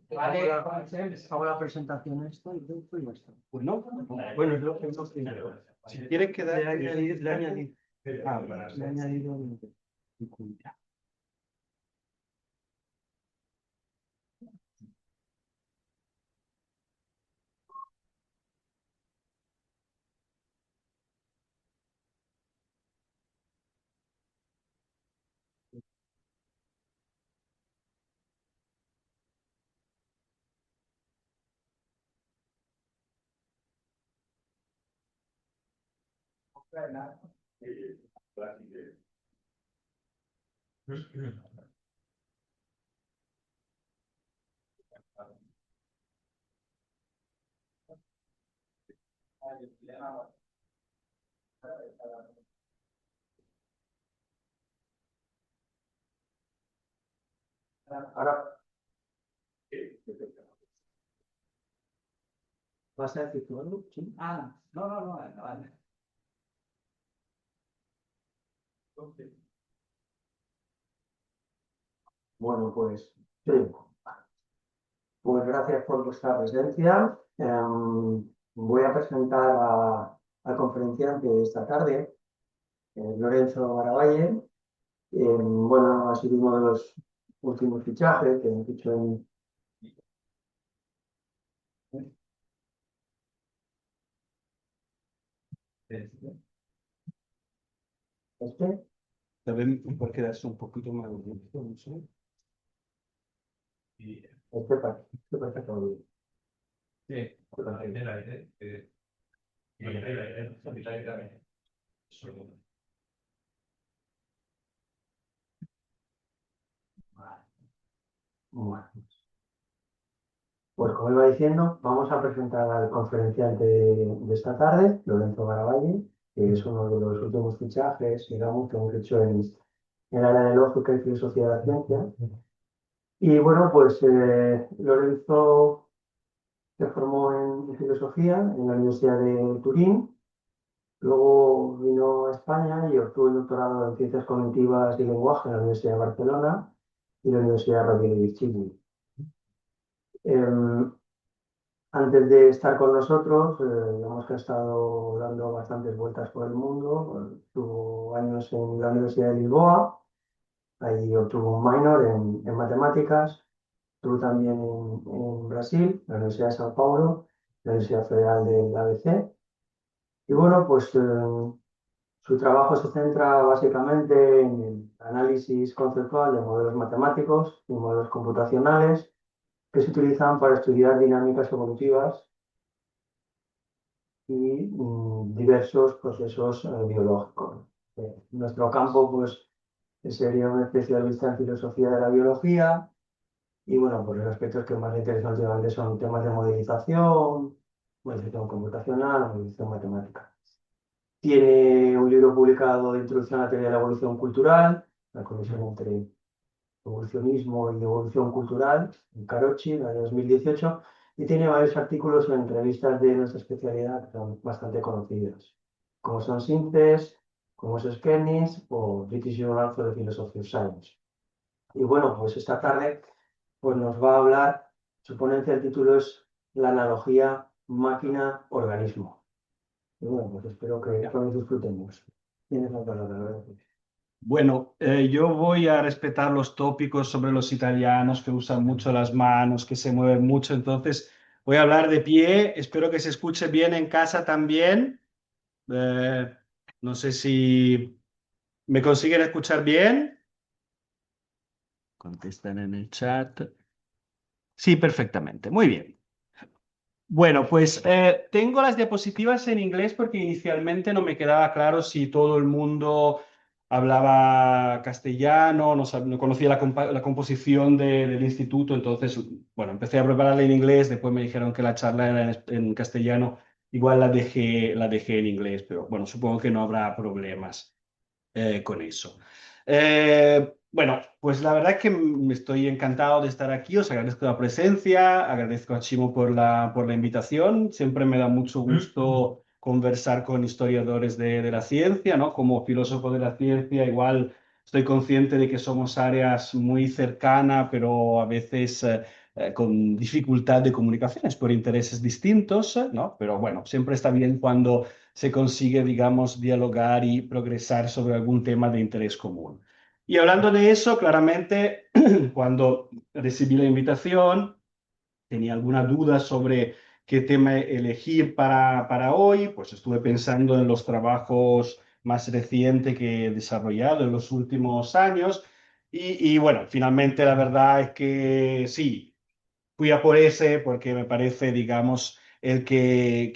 Vale, hago la presentación esta y ya está. Pues no, bueno, es lo primero. Si quieres quedar, le añadir. Le he añadido. Ahora, ¿vas a decir tú algo? ¿Sí? No, vale. Bueno, pues, sí. Pues gracias por vuestra presencia. Voy a presentar al conferenciante de esta tarde, Lorenzo Garavalle. Bueno, ha sido uno de los últimos fichajes que hemos hecho en... ¿Este? También puede quedarse un poquito más bonito, no sé. Este parece todo bien. Sí, bueno. Pues como iba diciendo, vamos a presentar al conferenciante de esta tarde, Lorenzo Garavalle, que es uno de los últimos fichajes, digamos, que hemos hecho en el área de lógica y filosofía de la ciencia. Y bueno, pues Lorenzo se formó en filosofía en la Universidad de Turín, luego vino a España y obtuvo el doctorado en ciencias cognitivas y lenguaje en la Universidad de Barcelona y la Universidad Rovira i Virgili. Antes de estar con nosotros, digamos que ha estado dando bastantes vueltas por el mundo. Tuvo años en la Universidad de Lisboa, allí obtuvo un minor en matemáticas. Estuvo también en Brasil, la Universidad de São Paulo, la Universidad Federal del ABC. Y bueno, pues su trabajo se centra básicamente en el análisis conceptual de modelos matemáticos y modelos computacionales que se utilizan para estudiar dinámicas evolutivas y diversos procesos biológicos. Nuestro campo, pues, sería un especialista en filosofía de la biología y, bueno, pues los aspectos que más le interesan últimamente son temas de modelización computacional, modelización matemática. Tiene un libro publicado de Introducción a la teoría de la evolución cultural, la conexión entre evolucionismo y evolución cultural, en Carochi, en el año 2018, y tiene varios artículos en revistas de nuestra especialidad que son bastante conocidas, como son Synthesis, como es Skenis o British Journal for the Philosophy of Science. Y bueno, pues esta tarde pues nos va a hablar, su ponencia, el título es La analogía máquina-organismo. Y bueno, pues espero que todos disfrutemos. Tienes la palabra, ¿verdad? Bueno, yo voy a respetar los tópicos sobre los italianos que usan mucho las manos, que se mueven mucho, entonces voy a hablar de pie, espero que se escuche bien en casa también. No sé si me consiguen escuchar bien. Contestan en el chat. Sí, perfectamente, muy bien. Bueno, pues tengo las diapositivas en inglés porque inicialmente no me quedaba claro si todo el mundo hablaba castellano, no conocía la composición del instituto, entonces, bueno, empecé a prepararla en inglés, después me dijeron que la charla era en castellano, igual la dejé en inglés, pero bueno, supongo que no habrá problemas con eso. Bueno, pues la verdad es que estoy encantado de estar aquí, os agradezco la presencia, agradezco a Chimo por la invitación, siempre me da mucho gusto conversar con historiadores de la ciencia, ¿no? Como filósofo de la ciencia, igual estoy consciente de que somos áreas muy cercanas, pero a veces con dificultad de comunicaciones por intereses distintos, ¿no? Pero bueno, siempre está bien cuando se consigue, digamos, dialogar y progresar sobre algún tema de interés común. Y hablando de eso, claramente, cuando recibí la invitación, tenía alguna duda sobre qué tema elegir para hoy, pues estuve pensando en los trabajos más recientes que he desarrollado en los últimos años y bueno, finalmente la verdad es que sí, fui a por ese porque me parece, digamos, el que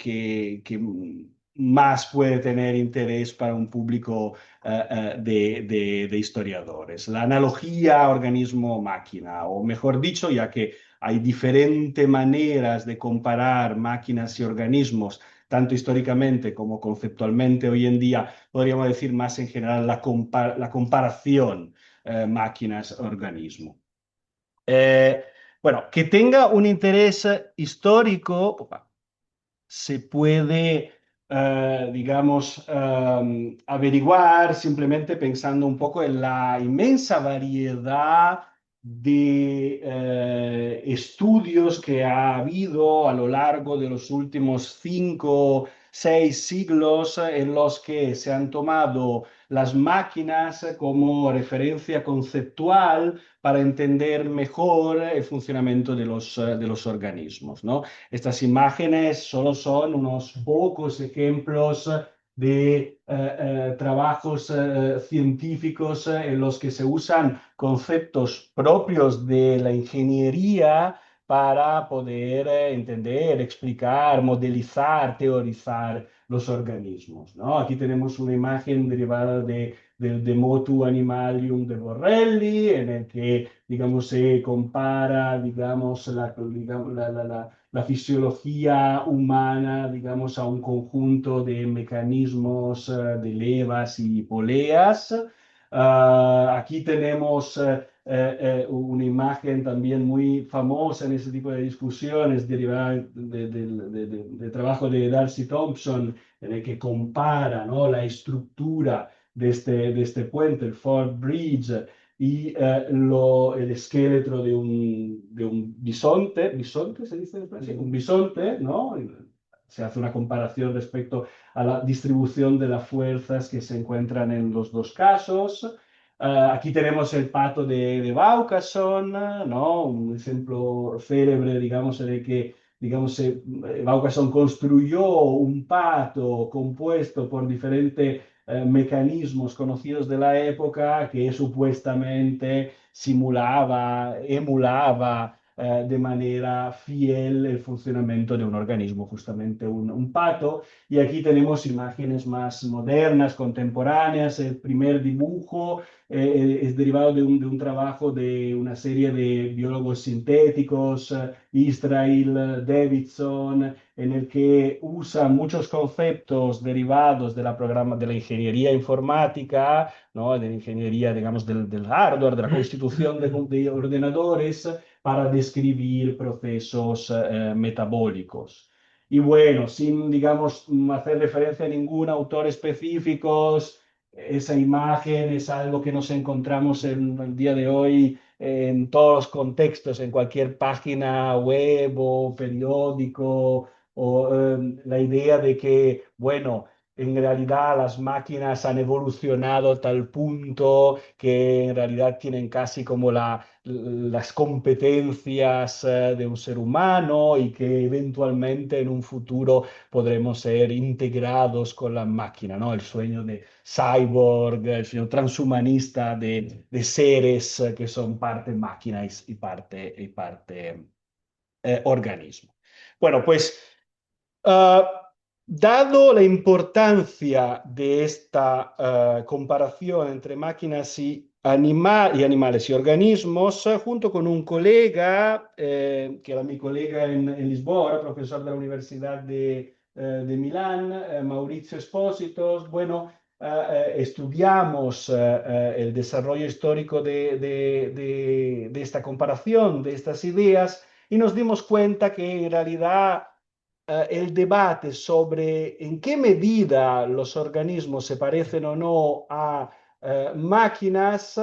más puede tener interés para un público de historiadores. La analogía organismo-máquina, o mejor dicho, ya que hay diferentes maneras de comparar máquinas y organismos, tanto históricamente como conceptualmente hoy en día, podríamos decir más en general la comparación máquinas-organismo. Eh, bueno, que tenga un interés histórico se puede, digamos, averiguar simplemente pensando un poco en la inmensa variedad de estudios que ha habido a lo largo de los últimos 5, 6 siglos en los que se han tomado las máquinas como referencia conceptual para entender mejor el funcionamiento de los organismos, ¿no? Estas imágenes solo son unos pocos ejemplos de trabajos científicos en los que se usan conceptos propios de la ingeniería para poder entender, explicar, modelizar, teorizar los organismos, ¿no? Aquí tenemos una imagen derivada del De Motu Animalium de Borrelli, en el que, digamos, se compara, digamos, la fisiología humana, digamos, a un conjunto de mecanismos de levas y poleas. Aquí tenemos una imagen también muy famosa en ese tipo de discusiones derivada de trabajo de Darcy Thompson, en el que compara, ¿no?, la estructura de este puente, el Fort Bridge, y el esqueleto de un bisonte se dice, sí, un bisonte, ¿no? Se hace una comparación respecto a la distribución de las fuerzas que se encuentran en los dos casos. Aquí tenemos el pato de Vaucanson, ¿no? Un ejemplo célebre, digamos, en el que digamos, Vaucanson construyó un pato compuesto por diferentes mecanismos conocidos de la época que supuestamente simulaba, emulaba de manera fiel el funcionamiento de un organismo, justamente un pato. Y aquí tenemos imágenes más modernas, contemporáneas. El primer dibujo es derivado de un trabajo de una serie de biólogos sintéticos, Israel Davidson, en el que usa muchos conceptos derivados de la ingeniería informática, ¿no?, de la ingeniería, digamos, del hardware, de la constitución de ordenadores, para describir procesos metabólicos. Y bueno, sin, digamos, hacer referencia a ningún autor específico, esa imagen es algo que nos encontramos en el día de hoy en todos los contextos, en cualquier página web o periódico, o la idea de que, bueno, en realidad las máquinas han evolucionado a tal punto que en realidad tienen casi como las competencias de un ser humano y que eventualmente en un futuro podremos ser integrados con la máquina, ¿no? El sueño de cyborg, el sueño transhumanista de seres que son parte máquina y parte organismo. Bueno, pues dado la importancia de esta comparación entre máquinas y animales y organismos, junto con un colega, que era mi colega en Lisboa, profesor de la Universidad de Milán, Maurizio Espósito, bueno, estudiamos el desarrollo histórico de esta comparación, de estas ideas, y nos dimos cuenta que en realidad el debate sobre en qué medida los organismos se parecen o no a máquinas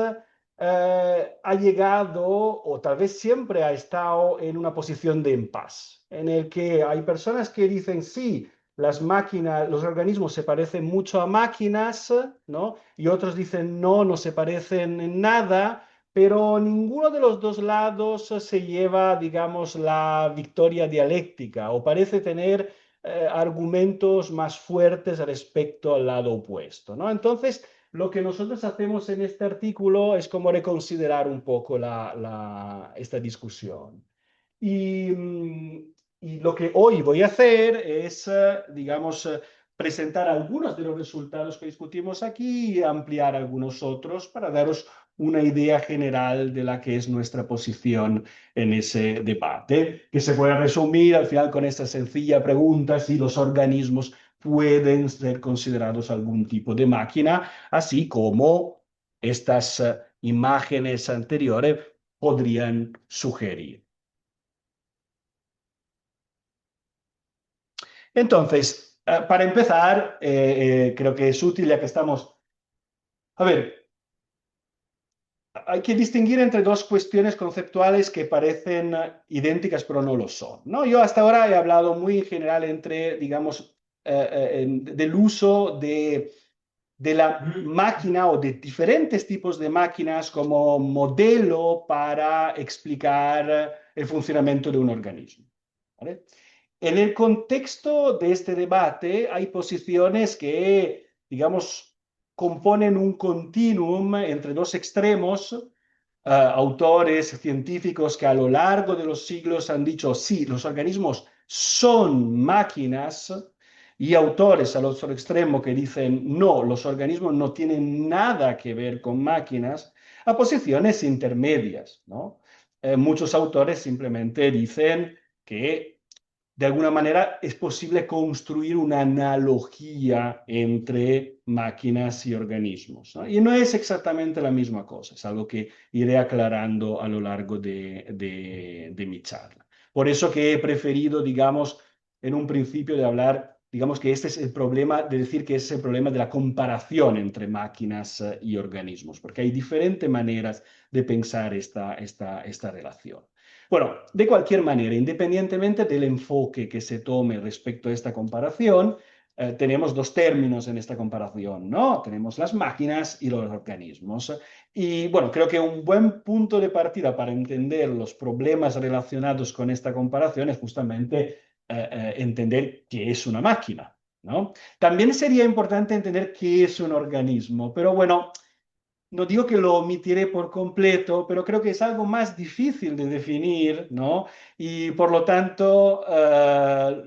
ha llegado, o tal vez siempre ha estado en una posición de impasse, en el que hay personas que dicen sí, las máquinas, los organismos se parecen mucho a máquinas, ¿no? Y otros dicen no, no se parecen en nada, pero ninguno de los dos lados se lleva, digamos, la victoria dialéctica o parece tener argumentos más fuertes respecto al lado opuesto, ¿no? Entonces, lo que nosotros hacemos en este artículo es como reconsiderar un poco esta discusión. Y, y lo que hoy voy a hacer es, digamos, presentar algunos de los resultados que discutimos aquí y ampliar algunos otros para daros una idea general de la que es nuestra posición en ese debate, que se puede resumir al final con esta sencilla pregunta si los organismos pueden ser considerados algún tipo de máquina, así como estas imágenes anteriores podrían sugerir. Entonces, para empezar, creo que es útil ya que estamos... A ver, hay que distinguir entre dos cuestiones conceptuales que parecen idénticas pero no lo son, ¿no? Yo hasta ahora he hablado muy en general entre, digamos, del uso de la máquina o de diferentes tipos de máquinas como modelo para explicar el funcionamiento de un organismo, ¿vale? En el contexto de este debate hay posiciones que, digamos, componen un continuum entre dos extremos, autores científicos que a lo largo de los siglos han dicho, sí, los organismos son máquinas, y autores al otro extremo que dicen, no, los organismos no tienen nada que ver con máquinas, a posiciones intermedias, ¿no? Muchos autores simplemente dicen que de alguna manera es posible construir una analogía entre máquinas y organismos, ¿no? Y no es exactamente la misma cosa, es algo que iré aclarando a lo largo de mi charla. Por eso que he preferido, digamos, en un principio de hablar, digamos que este es el problema, de decir que es el problema de la comparación entre máquinas y organismos, porque hay diferentes maneras de pensar esta relación. Bueno, de cualquier manera, independientemente del enfoque que se tome respecto a esta comparación, tenemos dos términos en esta comparación, ¿no? Tenemos las máquinas y los organismos. Y bueno, creo que un buen punto de partida para entender los problemas relacionados con esta comparación es justamente entender qué es una máquina, ¿no? También sería importante entender qué es un organismo, pero bueno, no digo que lo omitiré por completo, pero creo que es algo más difícil de definir, ¿no? Y por lo tanto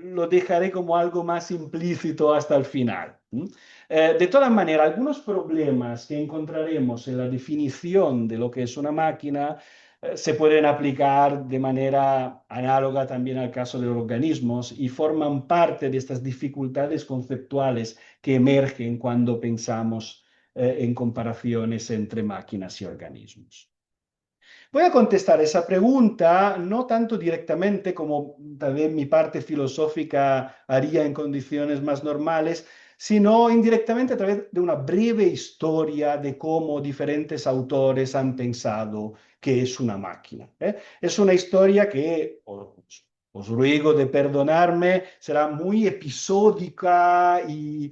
lo dejaré como algo más implícito hasta el final. De todas maneras, algunos problemas que encontraremos en la definición de lo que es una máquina se pueden aplicar de manera análoga también al caso de los organismos y forman parte de estas dificultades conceptuales que emergen cuando pensamos en comparaciones entre máquinas y organismos. Voy a contestar esa pregunta no tanto directamente como tal vez mi parte filosófica haría en condiciones más normales, sino indirectamente a través de una breve historia de cómo diferentes autores han pensado que es una máquina. Es una historia que, os ruego de perdonarme, será muy episódica y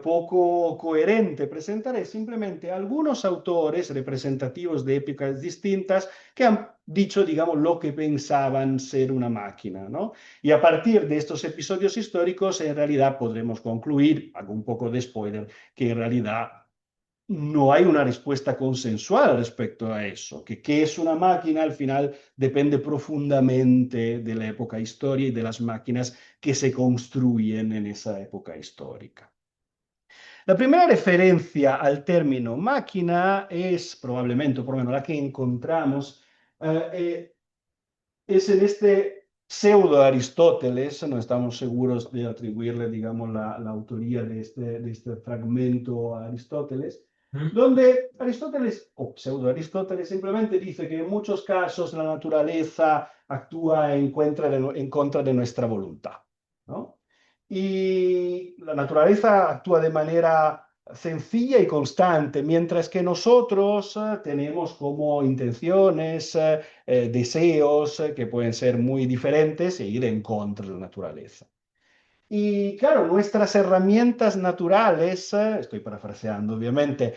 poco coherente. Presentaré simplemente algunos autores representativos de épocas distintas que han dicho, digamos, lo que pensaban ser una máquina, ¿no? Y a partir de estos episodios históricos, en realidad podremos concluir, hago un poco de spoiler, que en realidad no hay una respuesta consensual respecto a eso, que qué es una máquina al final depende profundamente de la época histórica y de las máquinas que se construyen en esa época histórica. La primera referencia al término máquina es probablemente, o por lo menos la que encontramos, es en este pseudo Aristóteles, no estamos seguros de atribuirle, digamos, la autoría de este fragmento a Aristóteles, donde Aristóteles, o pseudo Aristóteles, simplemente dice que en muchos casos la naturaleza actúa en contra de nuestra voluntad. ¿no? Y la naturaleza actúa de manera sencilla y constante, mientras que nosotros tenemos como intenciones, deseos que pueden ser muy diferentes e ir en contra de la naturaleza. Y claro, nuestras herramientas naturales, estoy parafraseando obviamente,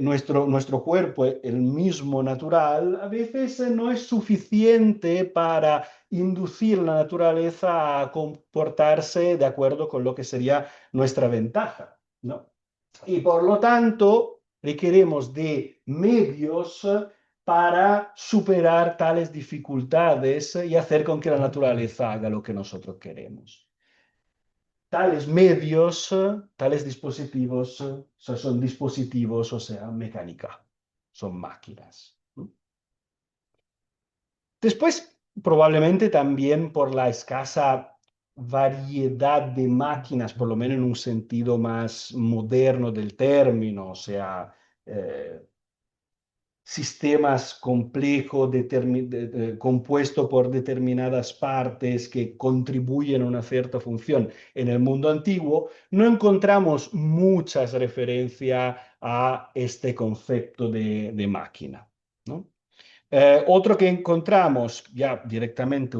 nuestro cuerpo, el mismo natural, a veces no es suficiente para inducir la naturaleza a comportarse de acuerdo con lo que sería nuestra ventaja, ¿no? Y por lo tanto, requerimos de medios para superar tales dificultades y hacer con que la naturaleza haga lo que nosotros queremos. Tales medios, tales dispositivos, son dispositivos, o sea, mecánica, son máquinas. Después, probablemente también por la escasa variedad de máquinas, por lo menos en un sentido más moderno del término, o sea, eh, sistemas complejos compuestos por determinadas partes que contribuyen a una cierta función. En el mundo antiguo no encontramos muchas referencias a este concepto de máquina, ¿no? Otro que encontramos ya directamente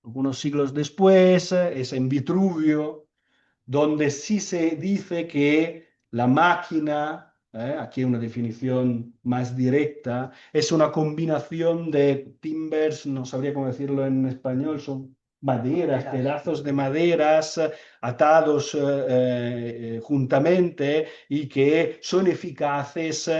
algunos siglos después es en Vitruvio, donde sí se dice que la máquina, aquí una definición más directa, es una combinación de timbers, no sabría cómo decirlo en español, son maderas, pedazos de maderas atados juntamente y que son eficaces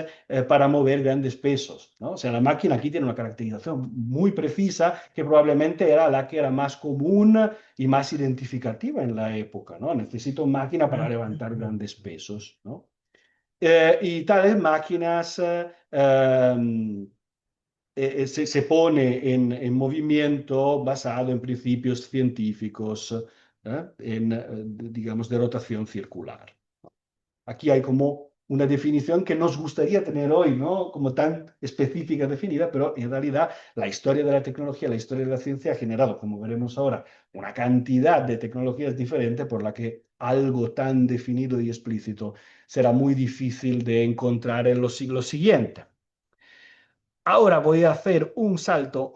para mover grandes pesos, ¿no? O sea, la máquina aquí tiene una caracterización muy precisa que probablemente era la que era más común y más identificativa en la época, ¿no? Necesito máquina para levantar grandes pesos, ¿no? Y tales máquinas se pone en movimiento basado en principios científicos, digamos, de rotación circular. Aquí hay como una definición que nos gustaría tener hoy, ¿no? Como tan específica, definida, pero en realidad la historia de la tecnología, la historia de la ciencia ha generado, como veremos ahora, una cantidad de tecnologías diferentes por la que algo tan definido y explícito será muy difícil de encontrar en los siglos siguientes. Ahora voy a hacer un salto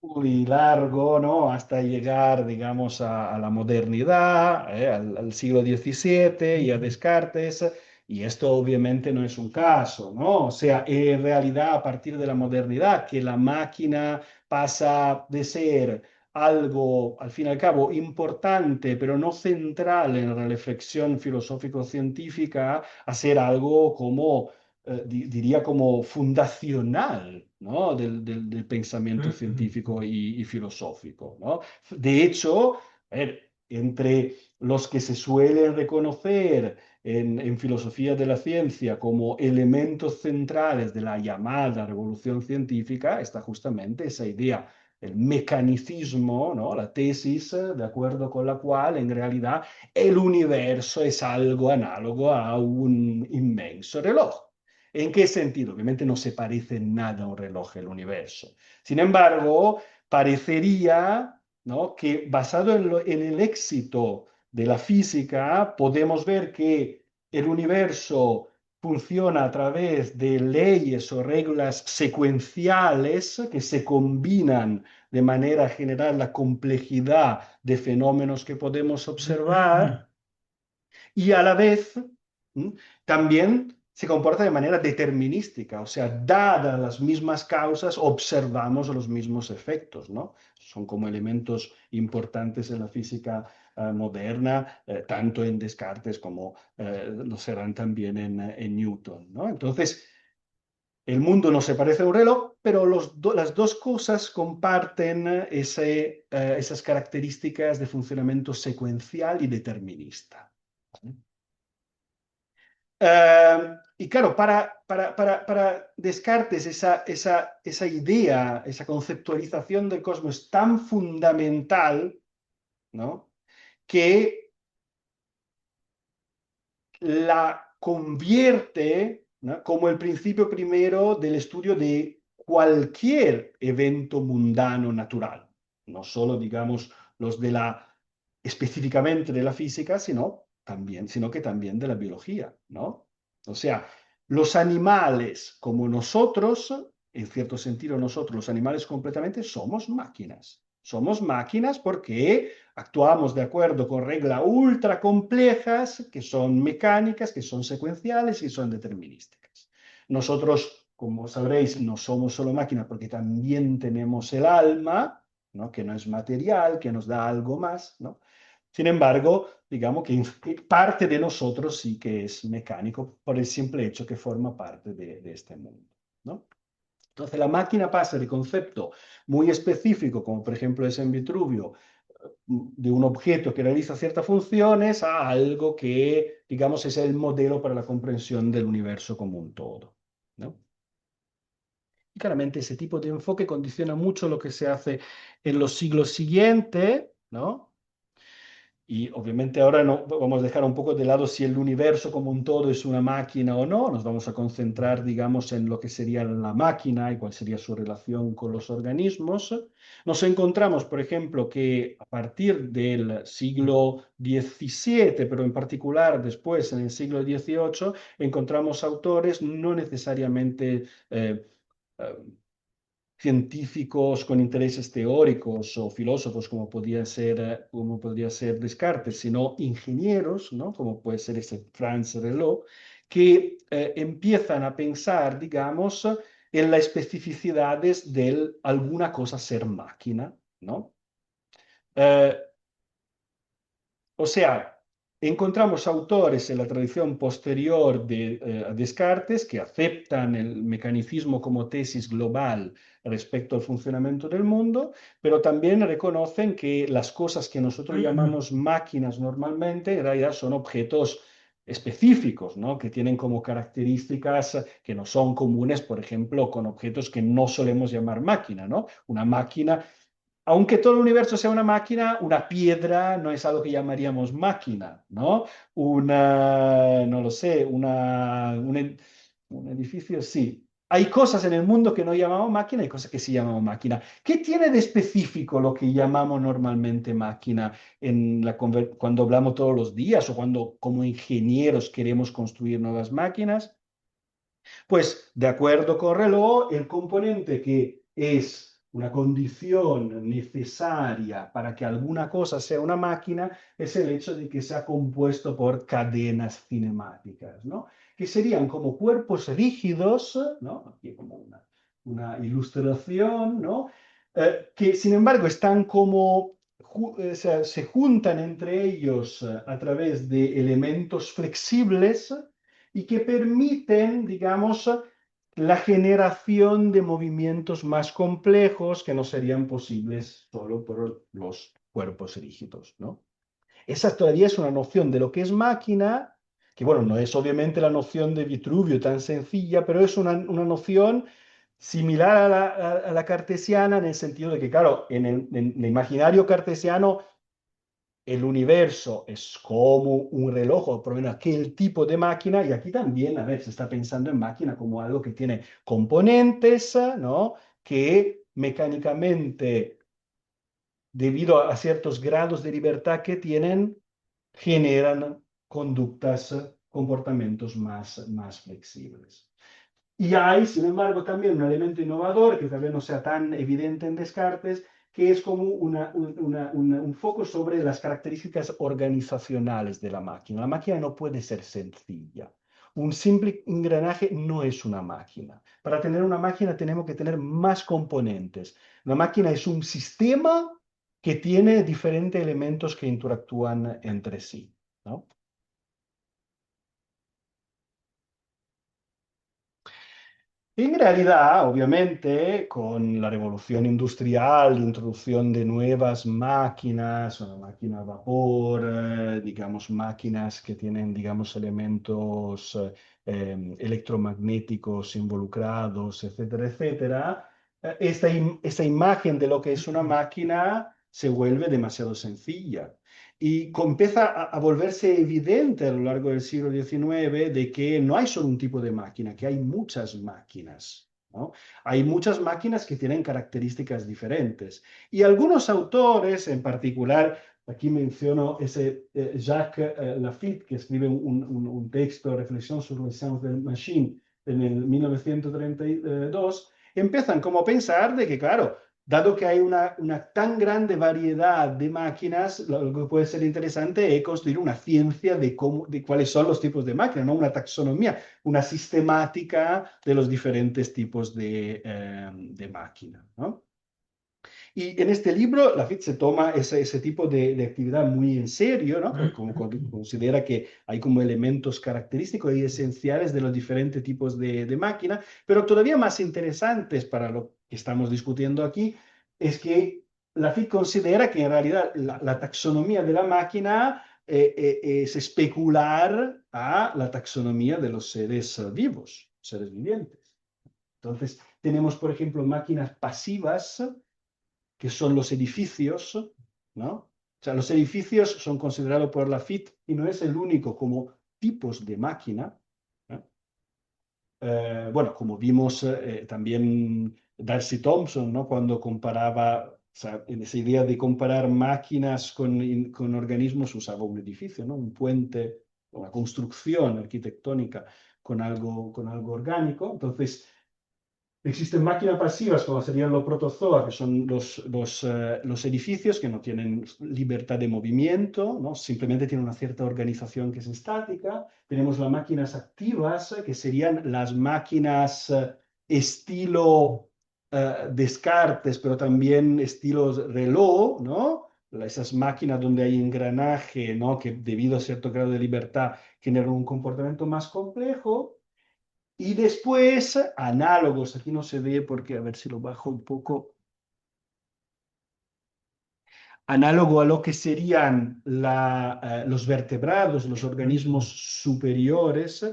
muy largo, ¿no? Hasta llegar, digamos, a la modernidad, al siglo XVII y a Descartes. Y esto obviamente no es un caso, ¿no? O sea, en realidad a partir de la modernidad, que la máquina pasa de ser algo, al fin y al cabo, importante, pero no central en la reflexión filosófico-científica, a ser algo como diría como fundacional, ¿no? del pensamiento científico y filosófico, ¿no? De hecho, a ver, entre los que se suelen reconocer en filosofía de la ciencia como elementos centrales de la llamada revolución científica está justamente esa idea, el mecanicismo, ¿no? La tesis de acuerdo con la cual en realidad el universo es algo análogo a un inmenso reloj. ¿En qué sentido? Obviamente no se parece en nada a un reloj el universo. Sin embargo, parecería, ¿no?, que basado en el éxito de la física, podemos ver que el universo funciona a través de leyes o reglas secuenciales que se combinan de manera a generar la complejidad de fenómenos que podemos observar y a la vez también se comporta de manera determinística, o sea, dadas las mismas causas, observamos los mismos efectos, ¿no? Son como elementos importantes en la física moderna, tanto en Descartes como lo serán también en Newton, ¿no? Entonces, el mundo no se parece a un reloj, pero las dos cosas comparten esas características de funcionamiento secuencial y determinista. ¿Vale? Y claro, para Descartes esa idea, esa conceptualización del cosmos es tan fundamental, ¿no?, que la convierte, ¿no?, como el principio primero del estudio de cualquier evento mundano natural, no solo, digamos, los de la específicamente de la física, sino que también de la biología, ¿no? O sea, los animales como nosotros, en cierto sentido nosotros, los animales completamente, somos máquinas. Somos máquinas porque actuamos de acuerdo con reglas ultra complejas que son mecánicas, que son secuenciales y son determinísticas. Nosotros, como sabréis, no somos solo máquinas porque también tenemos el alma, ¿no? Que no es material, que nos da algo más, ¿no? Sin embargo, digamos que parte de nosotros sí que es mecánico por el simple hecho que forma parte de este mundo, ¿no? Entonces la máquina pasa de concepto muy específico, como por ejemplo es en Vitruvio, de un objeto que realiza ciertas funciones a algo que, digamos, es el modelo para la comprensión del universo como un todo, ¿no? Y claramente ese tipo de enfoque condiciona mucho lo que se hace en los siglos siguientes, ¿no? Y obviamente ahora no vamos a dejar un poco de lado si el universo como un todo es una máquina o no, nos vamos a concentrar, digamos, en lo que sería la máquina y cuál sería su relación con los organismos. Nos encontramos, por ejemplo, que a partir del siglo XVII, pero en particular después en el siglo XVIII, encontramos autores no necesariamente eh, científicos con intereses teóricos o filósofos como podría ser Descartes, sino ingenieros, ¿no? Como puede ser ese Franz Reuleaux, que empiezan a pensar, digamos, en las especificidades de alguna cosa ser máquina, ¿no? Eh, o sea, encontramos autores en la tradición posterior a Descartes que aceptan el mecanicismo como tesis global respecto al funcionamiento del mundo, pero también reconocen que las cosas que nosotros llamamos máquinas normalmente en realidad son objetos específicos, ¿no? Que tienen como características que no son comunes, por ejemplo, con objetos que no solemos llamar máquina, ¿no? Una máquina, aunque todo el universo sea una máquina, una piedra no es algo que llamaríamos máquina, ¿no? No lo sé, un edificio, sí. Hay cosas en el mundo que no llamamos máquina y cosas que sí llamamos máquina. ¿Qué tiene de específico lo que llamamos normalmente máquina cuando hablamos todos los días o cuando como ingenieros queremos construir nuevas máquinas? Pues de acuerdo con Reloj, el componente que es una condición necesaria para que alguna cosa sea una máquina es el hecho de que sea compuesto por cadenas cinemáticas, ¿no? Que serían como cuerpos rígidos, ¿no? Aquí como una ilustración, ¿no? Que sin embargo están como, o sea, se juntan entre ellos a través de elementos flexibles y que permiten, digamos, la generación de movimientos más complejos que no serían posibles solo por los cuerpos rígidos, ¿no? Esa todavía es una noción de lo que es máquina, que bueno, no es obviamente la noción de Vitruvio tan sencilla, pero es una noción similar a la cartesiana en el sentido de que, claro, en el imaginario cartesiano el universo es como un reloj, o por lo menos aquel tipo de máquina, y aquí también, a ver, se está pensando en máquina como algo que tiene componentes, ¿no? Que mecánicamente, debido a ciertos grados de libertad que tienen, generan conductas, comportamientos más flexibles. Y hay, sin embargo, también un elemento innovador que tal vez no sea tan evidente en Descartes, que es como un foco sobre las características organizacionales de la máquina. La máquina no puede ser sencilla. Un simple engranaje no es una máquina. Para tener una máquina tenemos que tener más componentes. La máquina es un sistema que tiene diferentes elementos que interactúan entre sí, ¿no? En realidad, obviamente, con la revolución industrial, la introducción de nuevas máquinas, una máquina a vapor, digamos, máquinas que tienen, digamos, elementos electromagnéticos involucrados, etcétera, etcétera, esta imagen de lo que es una máquina se vuelve demasiado sencilla. Y empieza a volverse evidente a lo largo del siglo XIX de que no hay solo un tipo de máquina, que hay muchas máquinas, ¿no? Hay muchas máquinas que tienen características diferentes. Y algunos autores, en particular Aquí menciono ese Jacques Lafitte, que escribe un texto, reflexión sobre el science de machine en el 1932, empiezan como a pensar de que, claro, dado que hay una tan grande variedad de máquinas, lo que puede ser interesante es construir una ciencia de cuáles son los tipos de máquinas, ¿no? Una taxonomía, una sistemática de los diferentes tipos de máquina, ¿no? Y en este libro, Lafitte se toma ese tipo de actividad muy en serio, ¿no? Como considera que hay como elementos característicos y esenciales de los diferentes tipos de máquina, pero todavía más interesantes para lo que estamos discutiendo aquí, es que Lafitte considera que en realidad la taxonomía de la máquina es especular a la taxonomía de los seres vivos, seres vivientes. Entonces, tenemos, por ejemplo, máquinas pasivas que son los edificios, ¿no? O sea, los edificios son considerados por Lafitte y no es el único como tipos de máquina, ¿no? Bueno, como vimos también Darcy Thompson, ¿no? Cuando comparaba, o sea, en esa idea de comparar máquinas con organismos, usaba un edificio, ¿no? Un puente, una construcción arquitectónica con algo orgánico. Entonces, existen máquinas pasivas, como serían los protozoa, que son los edificios que no tienen libertad de movimiento, ¿no? Simplemente tienen una cierta organización que es estática. Tenemos las máquinas activas, que serían las máquinas estilo Descartes, pero también estilos reloj, ¿no? Esas máquinas donde hay engranaje, ¿no? Que debido a cierto grado de libertad generan un comportamiento más complejo. Y después, análogos, aquí no se ve porque a ver si lo bajo un poco, análogo a lo que serían los vertebrados, los organismos superiores,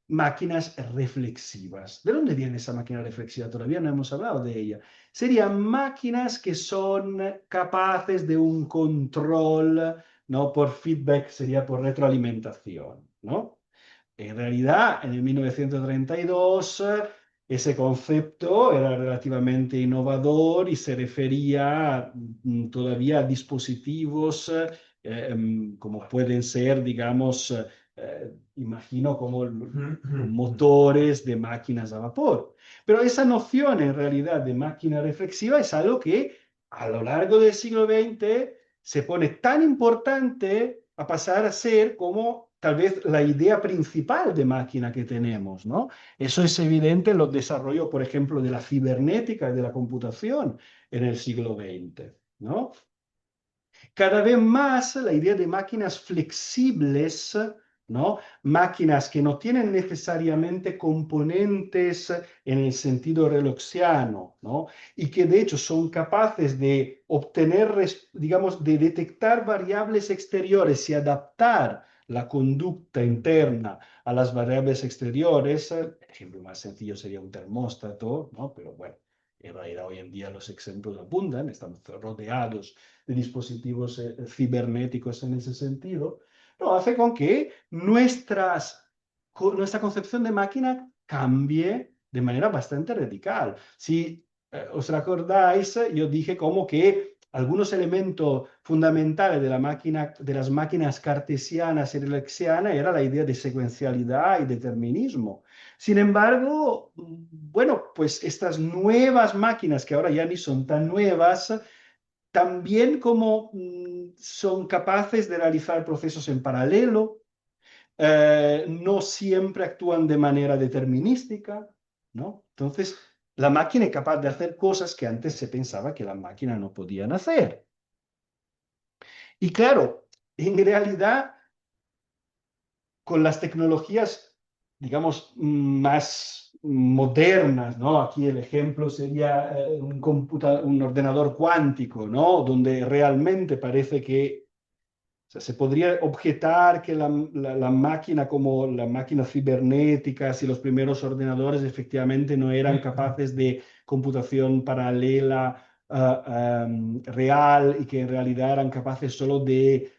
máquinas reflexivas. ¿De dónde viene esa máquina reflexiva? Todavía no hemos hablado de ella. Serían máquinas que son capaces de un control, ¿no? Por feedback, sería por retroalimentación, ¿no? En realidad, en el 1932, ese concepto era relativamente innovador y se refería todavía a dispositivos como pueden ser, digamos, imagino como motores de máquinas a vapor. Pero esa noción en realidad de máquina reflexiva es algo que a lo largo del siglo XX se pone tan importante a pasar a ser como tal vez la idea principal de máquina que tenemos, ¿no? Eso es evidente en los desarrollos, por ejemplo, de la cibernética y de la computación en el siglo XX, ¿no? Cada vez más la idea de máquinas flexibles, ¿no? Máquinas que no tienen necesariamente componentes en el sentido reloxiano, ¿no? Y que de hecho son capaces de obtener, digamos, de detectar variables exteriores y adaptar la conducta interna a las variables exteriores. El ejemplo más sencillo sería un termóstato, ¿no? Pero bueno, en realidad hoy en día los ejemplos abundan, estamos rodeados de dispositivos cibernéticos en ese sentido, no, hace con que nuestra concepción de máquina cambie de manera bastante radical. Si os recordáis, yo dije como que algunos elementos fundamentales de la máquina, de las máquinas cartesianas y reloxianas era la idea de secuencialidad y determinismo. Sin embargo, bueno, pues estas nuevas máquinas que ahora ya ni son tan nuevas, también como son capaces de realizar procesos en paralelo, no siempre actúan de manera determinística, ¿no? Entonces, la máquina es capaz de hacer cosas que antes se pensaba que las máquinas no podían hacer. Y claro, en realidad, con las tecnologías, digamos, más modernas, ¿no? Aquí el ejemplo sería un ordenador cuántico, ¿no? Donde realmente parece que o sea, se podría objetar que la máquina como las máquinas cibernéticas y los primeros ordenadores efectivamente no eran capaces de computación paralela real y que en realidad eran capaces solo de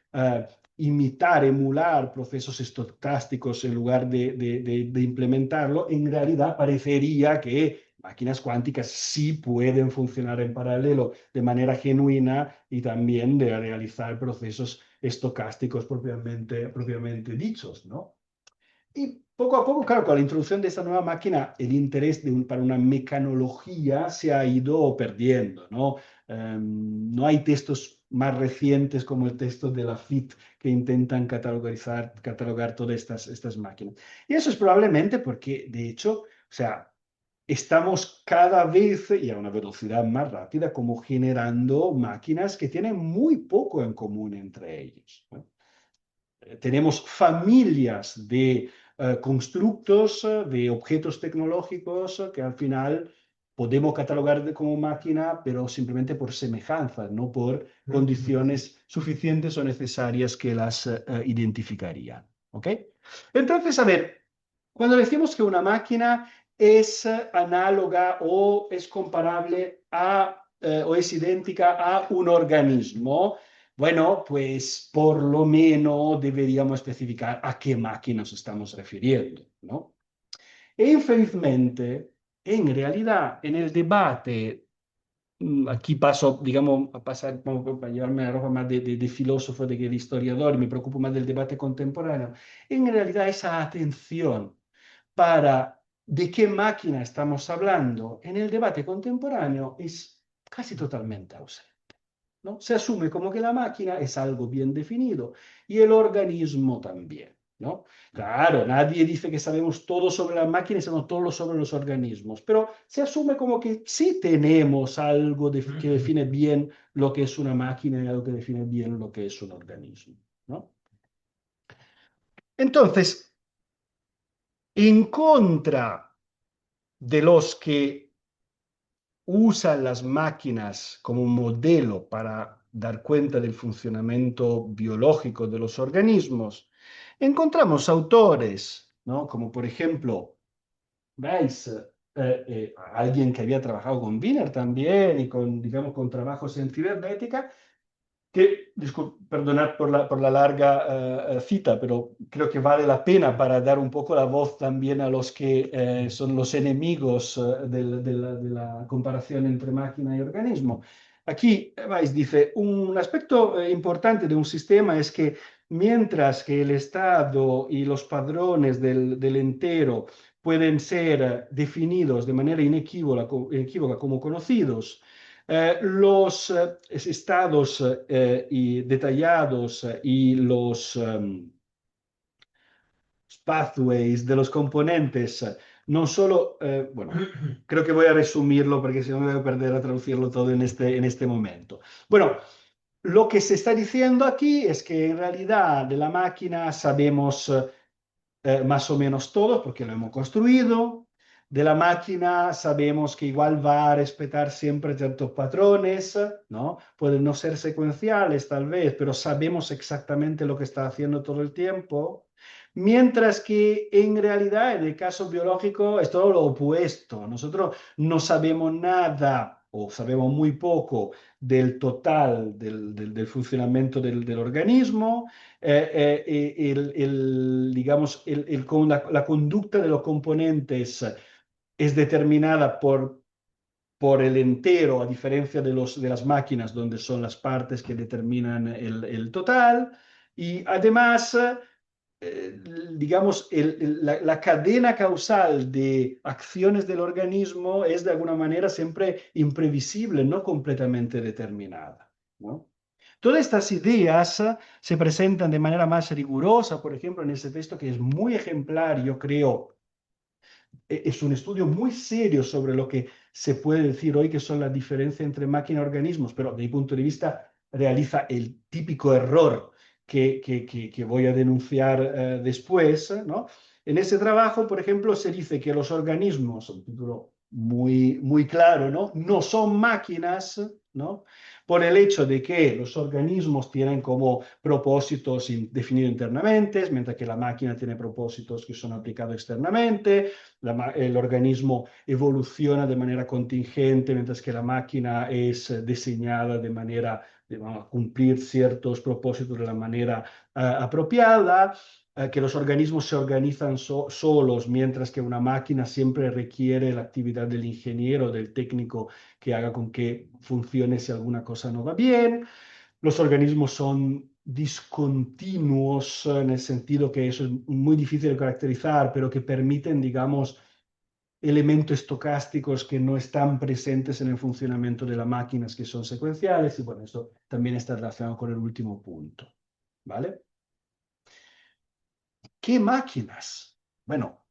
imitar, emular procesos estocásticos en lugar de implementarlo. En realidad parecería que máquinas cuánticas sí pueden funcionar en paralelo de manera genuina y también de realizar procesos estocásticos propiamente dichos, ¿no? Y poco a poco, claro, con la introducción de esta nueva máquina, el interés para una mecanología se ha ido perdiendo, ¿no? No hay textos más recientes como el texto de la FIT que intentan catalogar todas estas máquinas. Y eso es probablemente porque, de hecho, o sea, estamos cada vez y a una velocidad más rápida como generando máquinas que tienen muy poco en común entre ellos, ¿no? Tenemos familias de constructos, de objetos tecnológicos que al final podemos catalogar como máquina, pero simplemente por semejanza, no por condiciones suficientes o necesarias que las identificarían. ¿Ok? Entonces, a ver, cuando decimos que una máquina es análoga o es comparable o es idéntica a un organismo, bueno, pues por lo menos deberíamos especificar a qué máquina nos estamos refiriendo, ¿no? E infelizmente, en realidad, en el debate, aquí paso, digamos, a pasar, como para llevarme la ropa más de filósofo de que de historiador, y me preocupo más del debate contemporáneo, en realidad esa atención para de qué máquina estamos hablando en el debate contemporáneo es casi totalmente ausente, ¿no? Se asume como que la máquina es algo bien definido y el organismo también, ¿no? Claro, nadie dice que sabemos todo sobre las máquinas y sabemos todo sobre los organismos, pero se asume como que sí tenemos algo que define bien lo que es una máquina y algo que define bien lo que es un organismo, ¿no? Entonces, en contra de los que usan las máquinas como modelo para dar cuenta del funcionamiento biológico de los organismos, encontramos autores, ¿no? Como por ejemplo, veis, alguien que había trabajado con Wiener también y con, digamos, con trabajos en cibernética, que, perdonad por la larga cita, pero creo que vale la pena para dar un poco la voz también a los que son los enemigos de la comparación entre máquina y organismo. Aquí, vais, dice, un aspecto importante de un sistema es que mientras que el estado y los padrones del entero pueden ser definidos de manera inequívoca como conocidos, los estados y detallados y los pathways de los componentes, no solo, bueno, creo que voy a resumirlo porque si no me voy a perder a traducirlo todo en este momento. Bueno, lo que se está diciendo aquí es que en realidad de la máquina sabemos más o menos todo porque lo hemos construido. De la máquina sabemos que igual va a respetar siempre ciertos patrones, ¿no? Pueden no ser secuenciales tal vez, pero sabemos exactamente lo que está haciendo todo el tiempo. Mientras que en realidad en el caso biológico es todo lo opuesto. Nosotros no sabemos nada o sabemos muy poco del total del funcionamiento del organismo, digamos, la conducta de los componentes es determinada por el entero, a diferencia de las máquinas, donde son las partes que determinan el total. Y además, digamos, la cadena causal de acciones del organismo es de alguna manera siempre imprevisible, no completamente determinada, ¿no? Todas estas ideas se presentan de manera más rigurosa, por ejemplo, en ese texto que es muy ejemplar, yo creo, es un estudio muy serio sobre lo que se puede decir hoy que son las diferencias entre máquina y organismos, pero desde mi punto de vista realiza el típico error que voy a denunciar después, ¿no? En ese trabajo, por ejemplo, se dice que los organismos, un título muy claro, ¿no? No son máquinas, ¿no? Por el hecho de que los organismos tienen como propósitos definidos internamente, mientras que la máquina tiene propósitos que son aplicados externamente, el organismo evoluciona de manera contingente, mientras que la máquina es diseñada de manera a cumplir ciertos propósitos de la manera apropiada. que los organismos se organizan solos, mientras que una máquina siempre requiere la actividad del ingeniero, del técnico, que haga con que funcione si alguna cosa no va bien. Los organismos son discontinuos en el sentido que eso es muy difícil de caracterizar, pero que permiten, digamos, elementos estocásticos que no están presentes en el funcionamiento de las máquinas, que son secuenciales, y bueno, esto también está relacionado con el último punto, ¿vale? ¿Qué máquinas? Bueno,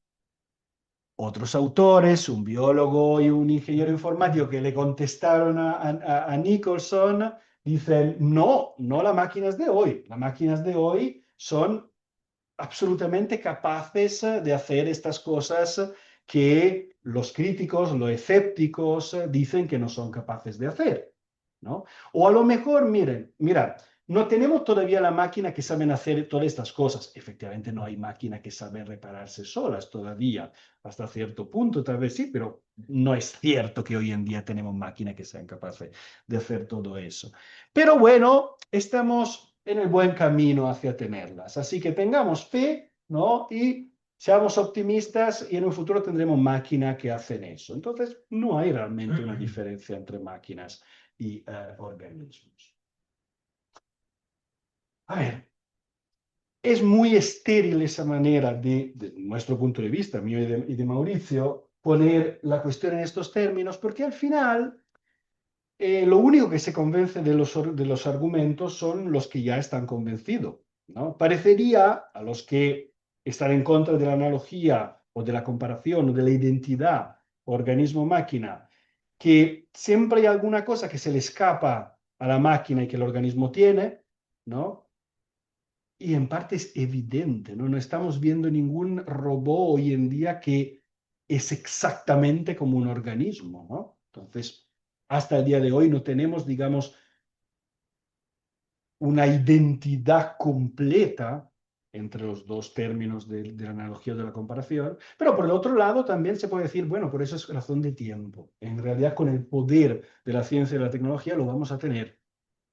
otros autores, un biólogo y un ingeniero informático que le contestaron a Nicholson, dicen, no, no las máquinas de hoy. Las máquinas de hoy son absolutamente capaces de hacer estas cosas que los críticos, los escépticos, dicen que no son capaces de hacer, ¿no? O a lo mejor, miren, mira, no tenemos todavía la máquina que saben hacer todas estas cosas. Efectivamente, no hay máquina que saben repararse solas todavía, hasta cierto punto, tal vez sí, pero no es cierto que hoy en día tenemos máquinas que sean capaces de hacer todo eso. Pero bueno, estamos en el buen camino hacia tenerlas. Así que tengamos fe, ¿no? Y seamos optimistas y en un futuro tendremos máquinas que hacen eso. Entonces, no hay realmente una diferencia entre máquinas y organismos. A ver, es muy estéril esa manera de nuestro punto de vista, mío y de Mauricio, poner la cuestión en estos términos, porque al final lo único que se convence de los argumentos son los que ya están convencidos, ¿no? Parecería a los que están en contra de la analogía o de la comparación o de la identidad organismo-máquina, que siempre hay alguna cosa que se le escapa a la máquina y que el organismo tiene, ¿no? Y en parte es evidente, ¿no? No estamos viendo ningún robot hoy en día que es exactamente como un organismo, ¿no? Entonces, hasta el día de hoy no tenemos, digamos, una identidad completa entre los dos términos de la analogía o de la comparación, pero por el otro lado también se puede decir, bueno, por eso es razón de tiempo. En realidad, con el poder de la ciencia y de la tecnología lo vamos a tener.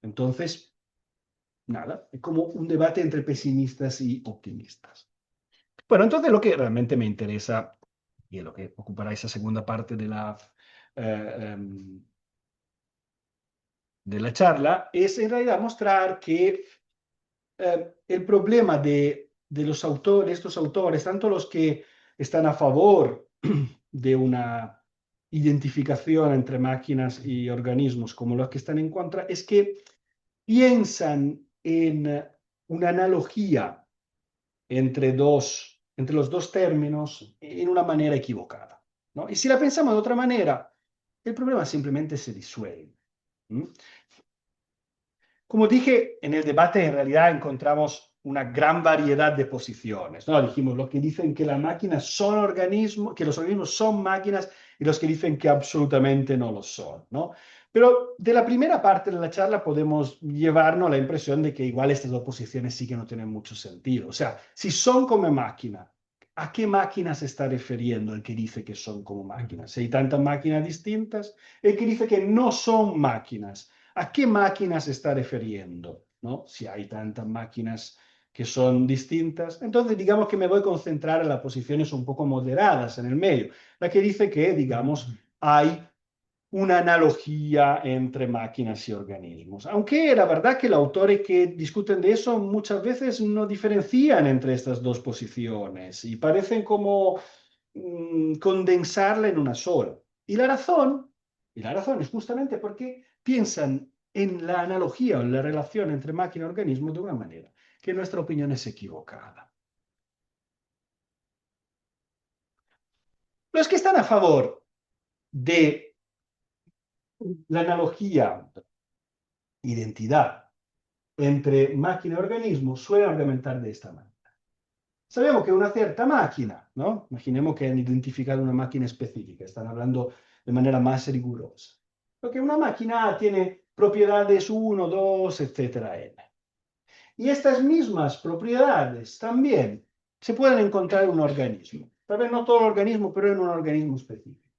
Entonces, nada, es como un debate entre pesimistas y optimistas. Bueno, entonces lo que realmente me interesa, y es lo que ocupará esa segunda parte eh, em, de la charla, es en realidad mostrar que el problema de los autores, estos autores, tanto los que están a favor de una identificación entre máquinas y organismos como los que están en contra, es que piensan en una analogía entre los dos términos en una manera equivocada, ¿no? Y si la pensamos de otra manera, el problema simplemente se disuelve. ¿Mm? Como dije, en el debate en realidad encontramos una gran variedad de posiciones, ¿no? Dijimos los que dicen que las máquinas son organismos, que los organismos son máquinas y los que dicen que absolutamente no lo son, ¿no? Pero de la primera parte de la charla podemos llevarnos la impresión de que igual estas dos posiciones sí que no tienen mucho sentido. O sea, si son como máquina, ¿a qué máquinas se está refiriendo el que dice que son como máquinas? Si hay tantas máquinas distintas, el que dice que no son máquinas. ¿A qué máquinas se está refiriendo? ¿No? Si hay tantas máquinas que son distintas. Entonces, digamos que me voy a concentrar en las posiciones un poco moderadas en el medio, la que dice que, digamos, hay una analogía entre máquinas y organismos. Aunque la verdad que los autores que discuten de eso muchas veces no diferencian entre estas dos posiciones y parecen como condensarla en una sola. Y la razón es justamente porque piensan en la analogía o en la relación entre máquina y organismo de una manera que en nuestra opinión es equivocada. Los que están a favor de la analogía, identidad, entre máquina y organismo suelen argumentar de esta manera. Sabemos que una cierta máquina, ¿no? Imaginemos que han identificado una máquina específica, están hablando de manera más rigurosa. Porque una máquina tiene propiedades 1, 2, etcétera, n. Y estas mismas propiedades también se pueden encontrar en un organismo. Tal vez no todo el organismo, pero en un organismo específico.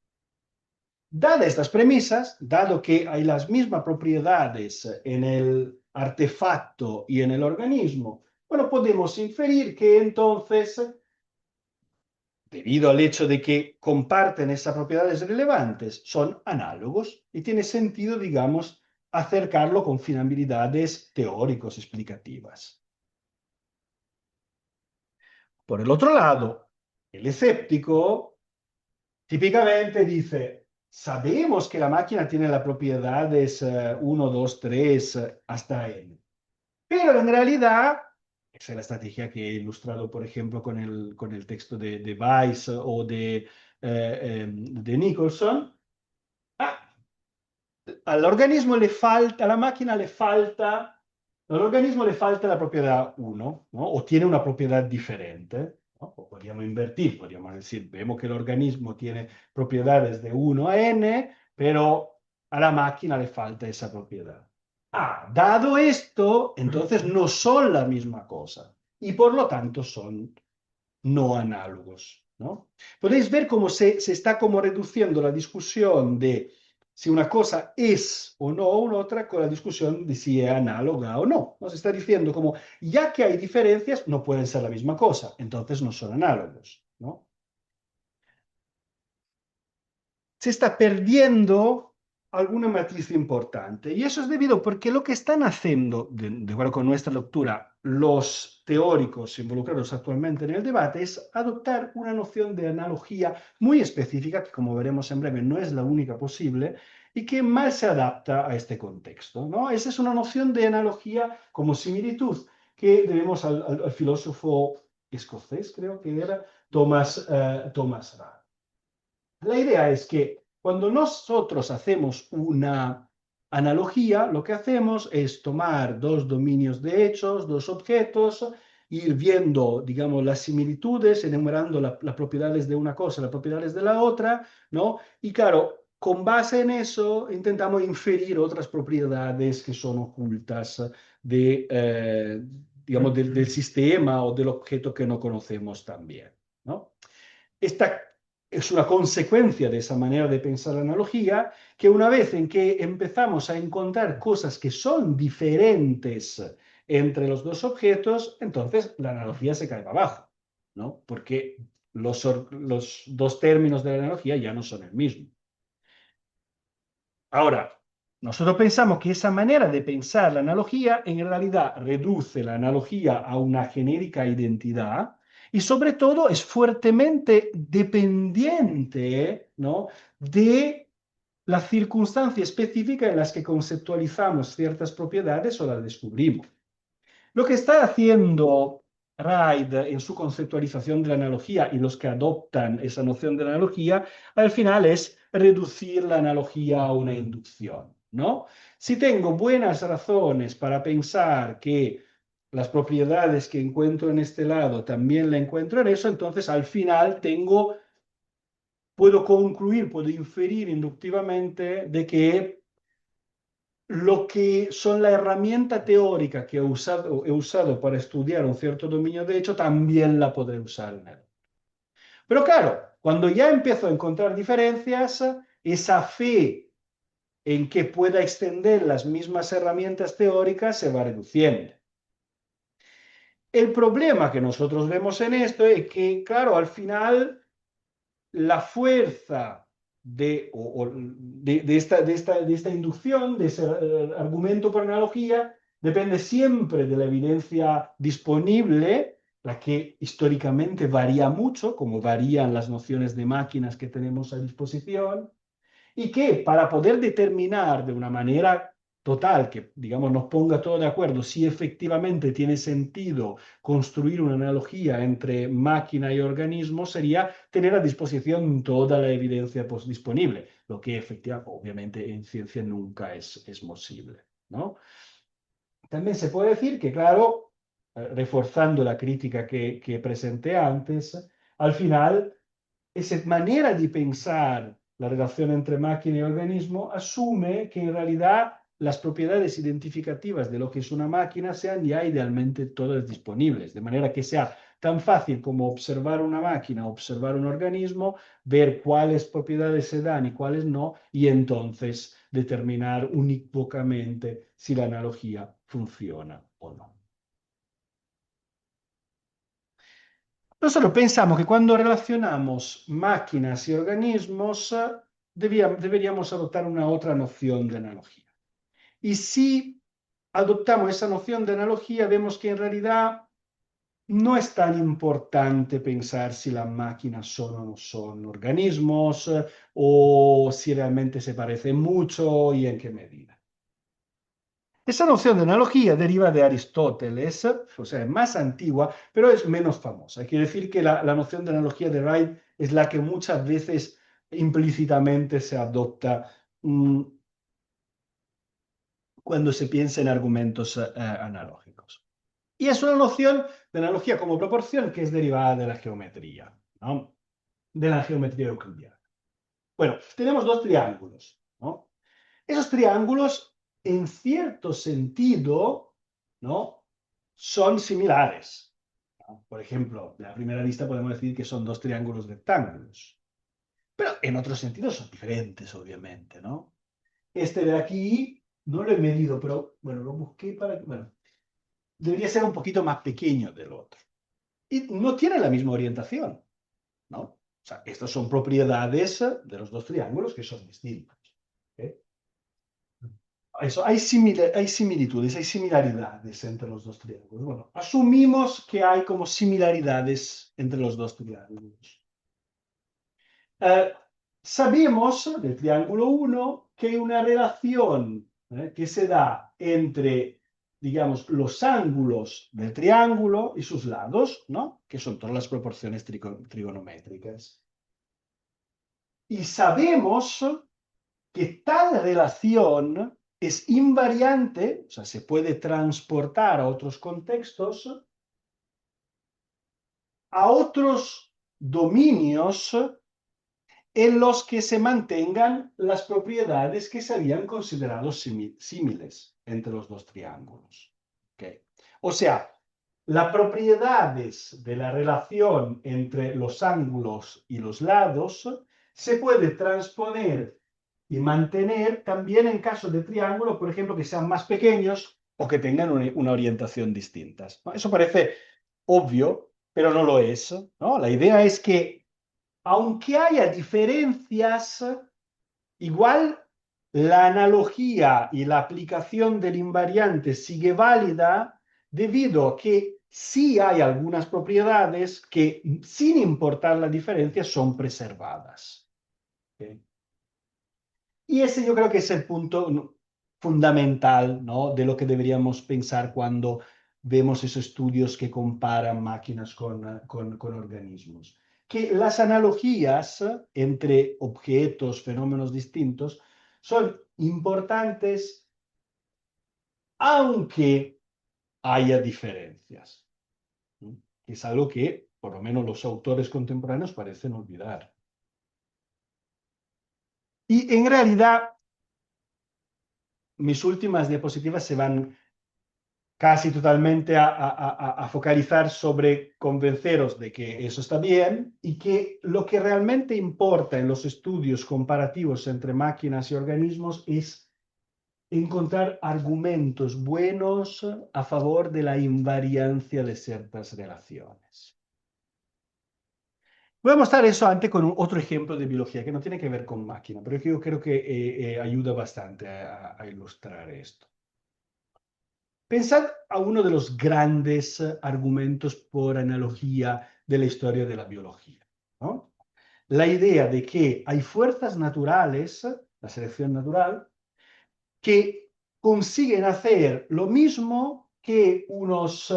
Dadas estas premisas, dado que hay las mismas propiedades en el artefacto y en el organismo, Bueno, podemos inferir que entonces, debido al hecho de que comparten esas propiedades relevantes, son análogos y tiene sentido, digamos, acercarlo con finalidades teóricos explicativas. Por el otro lado, el escéptico típicamente dice, sabemos que la máquina tiene las propiedades 1, 2, 3 hasta n, pero en realidad, esa es la estrategia que he ilustrado, por ejemplo, con el texto de Weiss o de Nicholson, ah, al organismo le falta, a la máquina le falta, al organismo le falta la propiedad 1, ¿no? O tiene una propiedad diferente, ¿no? O podríamos invertir, podríamos decir, vemos que el organismo tiene propiedades de 1 a n, pero a la máquina le falta esa propiedad. Ah, dado esto, entonces no son la misma cosa y por lo tanto son no análogos, ¿no? Podéis ver cómo se está como reduciendo la discusión de si una cosa es o no una otra con la discusión de si es análoga o no. Nos está diciendo como, ya que hay diferencias, no pueden ser la misma cosa, entonces no son análogos, ¿no? Se está perdiendo alguna matriz importante. Y eso es debido porque lo que están haciendo, de acuerdo con nuestra lectura, los teóricos involucrados actualmente en el debate es adoptar una noción de analogía muy específica, que como veremos en breve no es la única posible, y que mal se adapta a este contexto, ¿no? Esa es una noción de analogía como similitud que debemos al filósofo escocés, creo que era, Thomas Ryle. La idea es que cuando nosotros hacemos una analogía, lo que hacemos es tomar dos dominios de hechos, dos objetos, ir viendo, digamos, las similitudes, enumerando las propiedades de una cosa, las propiedades de la otra, ¿no? Y claro, con base en eso intentamos inferir otras propiedades que son ocultas de, digamos, del sistema o del objeto que no conocemos también, ¿no? Esta es una consecuencia de esa manera de pensar la analogía, que una vez en que empezamos a encontrar cosas que son diferentes entre los dos objetos, entonces la analogía se cae para abajo, ¿no? Porque los dos términos de la analogía ya no son el mismo. Ahora, nosotros pensamos que esa manera de pensar la analogía en realidad reduce la analogía a una genérica identidad y sobre todo es fuertemente dependiente, ¿no?, de la circunstancia específica en las que conceptualizamos ciertas propiedades o las descubrimos. Lo que está haciendo Reid en su conceptualización de la analogía y los que adoptan esa noción de la analogía, al final es reducir la analogía a una inducción, ¿no? Si tengo buenas razones para pensar que las propiedades que encuentro en este lado también la encuentro en eso, entonces al final puedo concluir, puedo inferir inductivamente de que lo que son la herramienta teórica que he usado para estudiar un cierto dominio de hecho, también la podré usar en él. Pero claro, cuando ya empiezo a encontrar diferencias, esa fe en que pueda extender las mismas herramientas teóricas se va reduciendo. El problema que nosotros vemos en esto es que, claro, al final la fuerza de esta inducción, de ese argumento por analogía, depende siempre de la evidencia disponible, la que históricamente varía mucho, como varían las nociones de máquinas que tenemos a disposición, y que para poder determinar de una manera total, que digamos nos ponga todo de acuerdo si efectivamente tiene sentido construir una analogía entre máquina y organismo, sería tener a disposición toda la evidencia disponible, lo que efectivamente, obviamente en ciencia nunca es posible, ¿no? También se puede decir que, claro, reforzando la crítica que presenté antes, al final esa manera de pensar la relación entre máquina y organismo asume que en realidad las propiedades identificativas de lo que es una máquina sean ya idealmente todas disponibles, de manera que sea tan fácil como observar una máquina, observar un organismo, ver cuáles propiedades se dan y cuáles no, y entonces determinar unívocamente si la analogía funciona o no. Nosotros pensamos que cuando relacionamos máquinas y organismos, deberíamos adoptar una otra noción de analogía. Y si adoptamos esa noción de analogía, vemos que en realidad no es tan importante pensar si las máquinas son o no son organismos, o si realmente se parecen mucho y en qué medida. Esa noción de analogía deriva de Aristóteles, o sea, es más antigua, pero es menos famosa. Quiere decir que la noción de analogía de Wright es la que muchas veces implícitamente se adopta cuando se piensa en argumentos analógicos. Y es una noción de analogía como proporción que es derivada de la geometría, ¿no? De la geometría euclidiana. Bueno, tenemos dos triángulos, ¿no? Esos triángulos, en cierto sentido, ¿no? Son similares, ¿no? Por ejemplo, en la primera lista podemos decir que son dos triángulos rectángulos, pero en otros sentidos son diferentes, obviamente, ¿no? Este de aquí no lo he medido, pero bueno, lo busqué para que, bueno, debería ser un poquito más pequeño del otro. Y no tiene la misma orientación, ¿no? O sea, estas son propiedades de los dos triángulos que son distintas. ¿Ok? Eso, hay similitudes, hay similaridades entre los dos triángulos. Bueno, asumimos que hay como similaridades entre los dos triángulos. Eh, Sabemos del triángulo 1 que hay una relación que se da entre, digamos, los ángulos del triángulo y sus lados, ¿no? Que son todas las proporciones trigonométricas. Y sabemos que tal relación es invariante, o sea, se puede transportar a otros contextos, a otros dominios en los que se mantengan las propiedades que se habían considerado símiles entre los dos triángulos. ¿Okay? O sea, las propiedades de la relación entre los ángulos y los lados se puede transponer y mantener también en caso de triángulos, por ejemplo, que sean más pequeños o que tengan una orientación distinta. ¿No? Eso parece obvio, pero no lo es, ¿no? La idea es que aunque haya diferencias, igual la analogía y la aplicación del invariante sigue válida debido a que sí hay algunas propiedades que, sin importar la diferencia, son preservadas. ¿Okay? Y ese yo creo que es el punto fundamental, ¿no? De lo que deberíamos pensar cuando vemos esos estudios que comparan máquinas con organismos. Que las analogías entre objetos, fenómenos distintos, son importantes aunque haya diferencias. ¿No? Que es algo que, por lo menos, los autores contemporáneos parecen olvidar. Y en realidad, mis últimas diapositivas se van casi totalmente a focalizar sobre convenceros de que eso está bien y que lo que realmente importa en los estudios comparativos entre máquinas y organismos es encontrar argumentos buenos a favor de la invariancia de ciertas relaciones. Voy a mostrar eso antes con otro ejemplo de biología que no tiene que ver con máquina, pero que yo creo que ayuda bastante a ilustrar esto. Pensad a uno de los grandes argumentos por analogía de la historia de la biología, ¿no? La idea de que hay fuerzas naturales, la selección natural, que consiguen hacer lo mismo que unos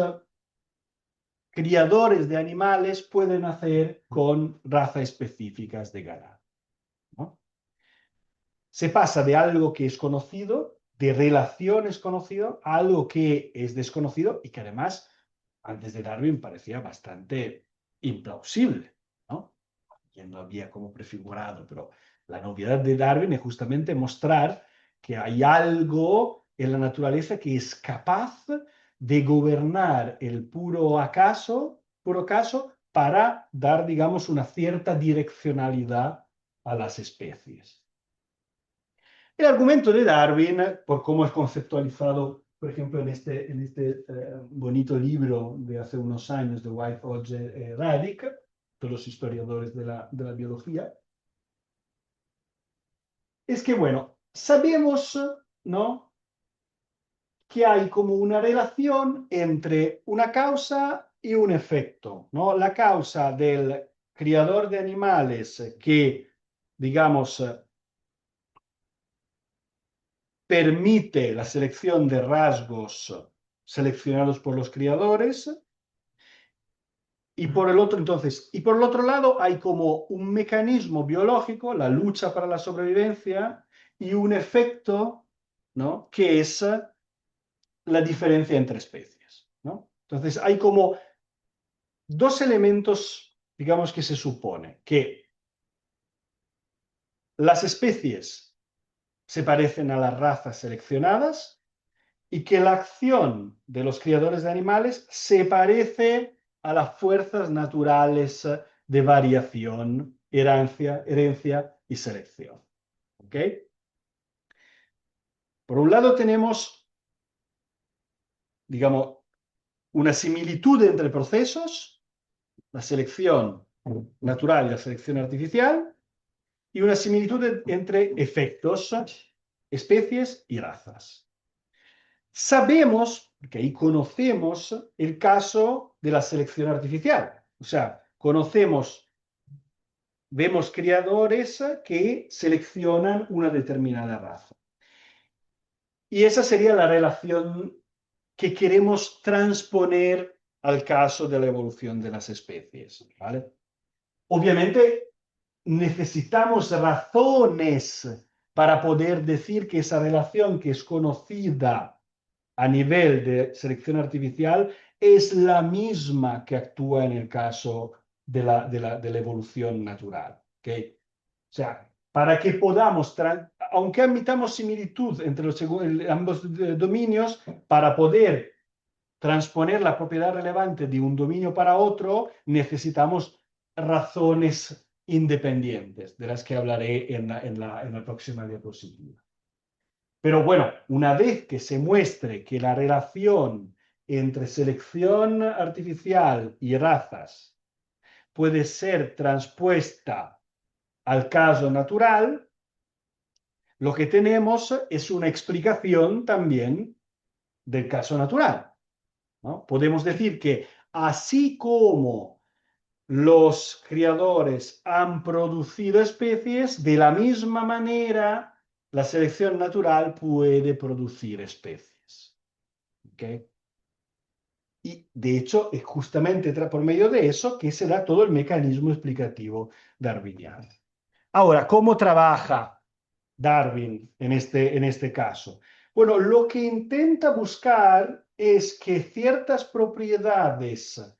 criadores de animales pueden hacer con razas específicas de ganado, ¿no? Se pasa de algo que es conocido, de relaciones conocido, a algo que es desconocido y que además, antes de Darwin, parecía bastante implausible, ¿no? Ya no había como prefigurado, pero la novedad de Darwin es justamente mostrar que hay algo en la naturaleza que es capaz de gobernar el puro caso, para dar, digamos, una cierta direccionalidad a las especies. El argumento de Darwin, por cómo es conceptualizado por ejemplo, en este bonito libro de hace unos años de White Hodge Radic, todos los historiadores de la biología, es que, bueno, sabemos, ¿no?, que hay como una relación entre una causa y un efecto, ¿no? La causa del criador de animales que, digamos, permite la selección de rasgos seleccionados por los criadores. Y por el otro, entonces, y por el otro lado hay como un mecanismo biológico, la lucha para la sobrevivencia, y un efecto, ¿no?, que es la diferencia entre especies, ¿no? Entonces hay como dos elementos, digamos, que se supone que las especies se parecen a las razas seleccionadas y que la acción de los criadores de animales se parece a las fuerzas naturales de variación, herencia y selección. ¿Ok? Por un lado tenemos, digamos, una similitud entre procesos, la selección natural y la selección artificial, y una similitud entre efectos, especies y razas. Sabemos, porque ahí conocemos el caso de la selección artificial. O sea, vemos criadores que seleccionan una determinada raza. Y esa sería la relación que queremos transponer al caso de la evolución de las especies, ¿vale? Obviamente necesitamos razones para poder decir que esa relación que es conocida a nivel de selección artificial es la misma que actúa en el caso de la evolución natural. ¿Okay? O sea, para que podamos, aunque admitamos similitud entre ambos dominios, para poder transponer la propiedad relevante de un dominio para otro, necesitamos razones independientes, de las que hablaré en la próxima diapositiva. Pero bueno, una vez que se muestre que la relación entre selección artificial y razas puede ser transpuesta al caso natural, lo que tenemos es una explicación también del caso natural, ¿no? Podemos decir que así como los criadores han producido especies, de la misma manera la selección natural puede producir especies. ¿Okay? Y de hecho es justamente por medio de eso que se da todo el mecanismo explicativo darwiniano. Ahora, ¿cómo trabaja Darwin en este caso? Bueno, lo que intenta buscar es que ciertas propiedades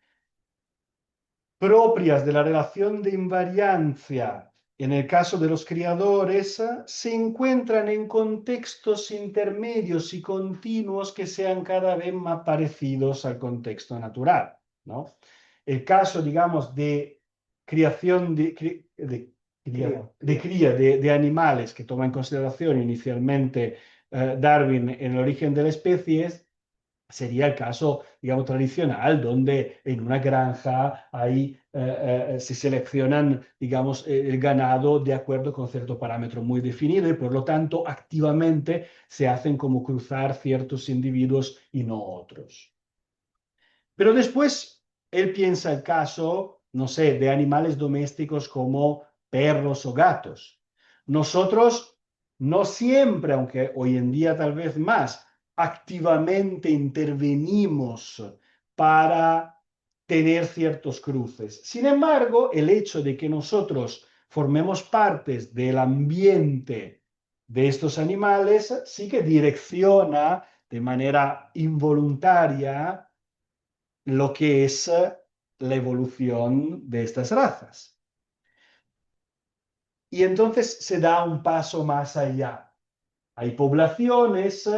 propias de la relación de invariancia en el caso de los criadores se encuentran en contextos intermedios y continuos que sean cada vez más parecidos al contexto natural, ¿no? El caso, digamos, de creación de animales que toma en consideración inicialmente Darwin en el origen de la especie sería el caso, digamos, tradicional, donde en una granja se seleccionan, digamos, el ganado de acuerdo con cierto parámetro muy definido y por lo tanto activamente se hacen como cruzar ciertos individuos y no otros. Pero después él piensa el caso, no sé, de animales domésticos como perros o gatos. Nosotros no siempre, aunque hoy en día tal vez más, activamente intervenimos para tener ciertos cruces. Sin embargo, el hecho de que nosotros formemos partes del ambiente de estos animales sí que direcciona de manera involuntaria lo que es la evolución de estas razas. Y entonces se da un paso más allá. Hay poblaciones,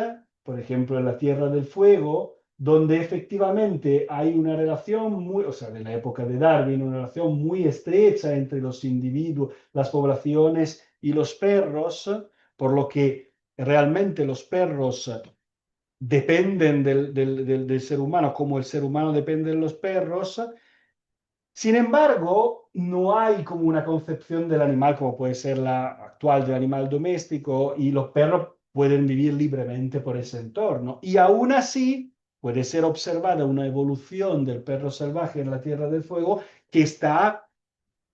por ejemplo, en la Tierra del Fuego, donde efectivamente hay una relación muy, o sea, de la época de Darwin, una relación muy estrecha entre los individuos, las poblaciones y los perros, por lo que realmente los perros dependen del ser humano, como el ser humano depende de los perros. Sin embargo, no hay como una concepción del animal como puede ser la actual del animal doméstico y los perros pueden vivir libremente por ese entorno. Y aún así puede ser observada una evolución del perro salvaje en la Tierra del Fuego que está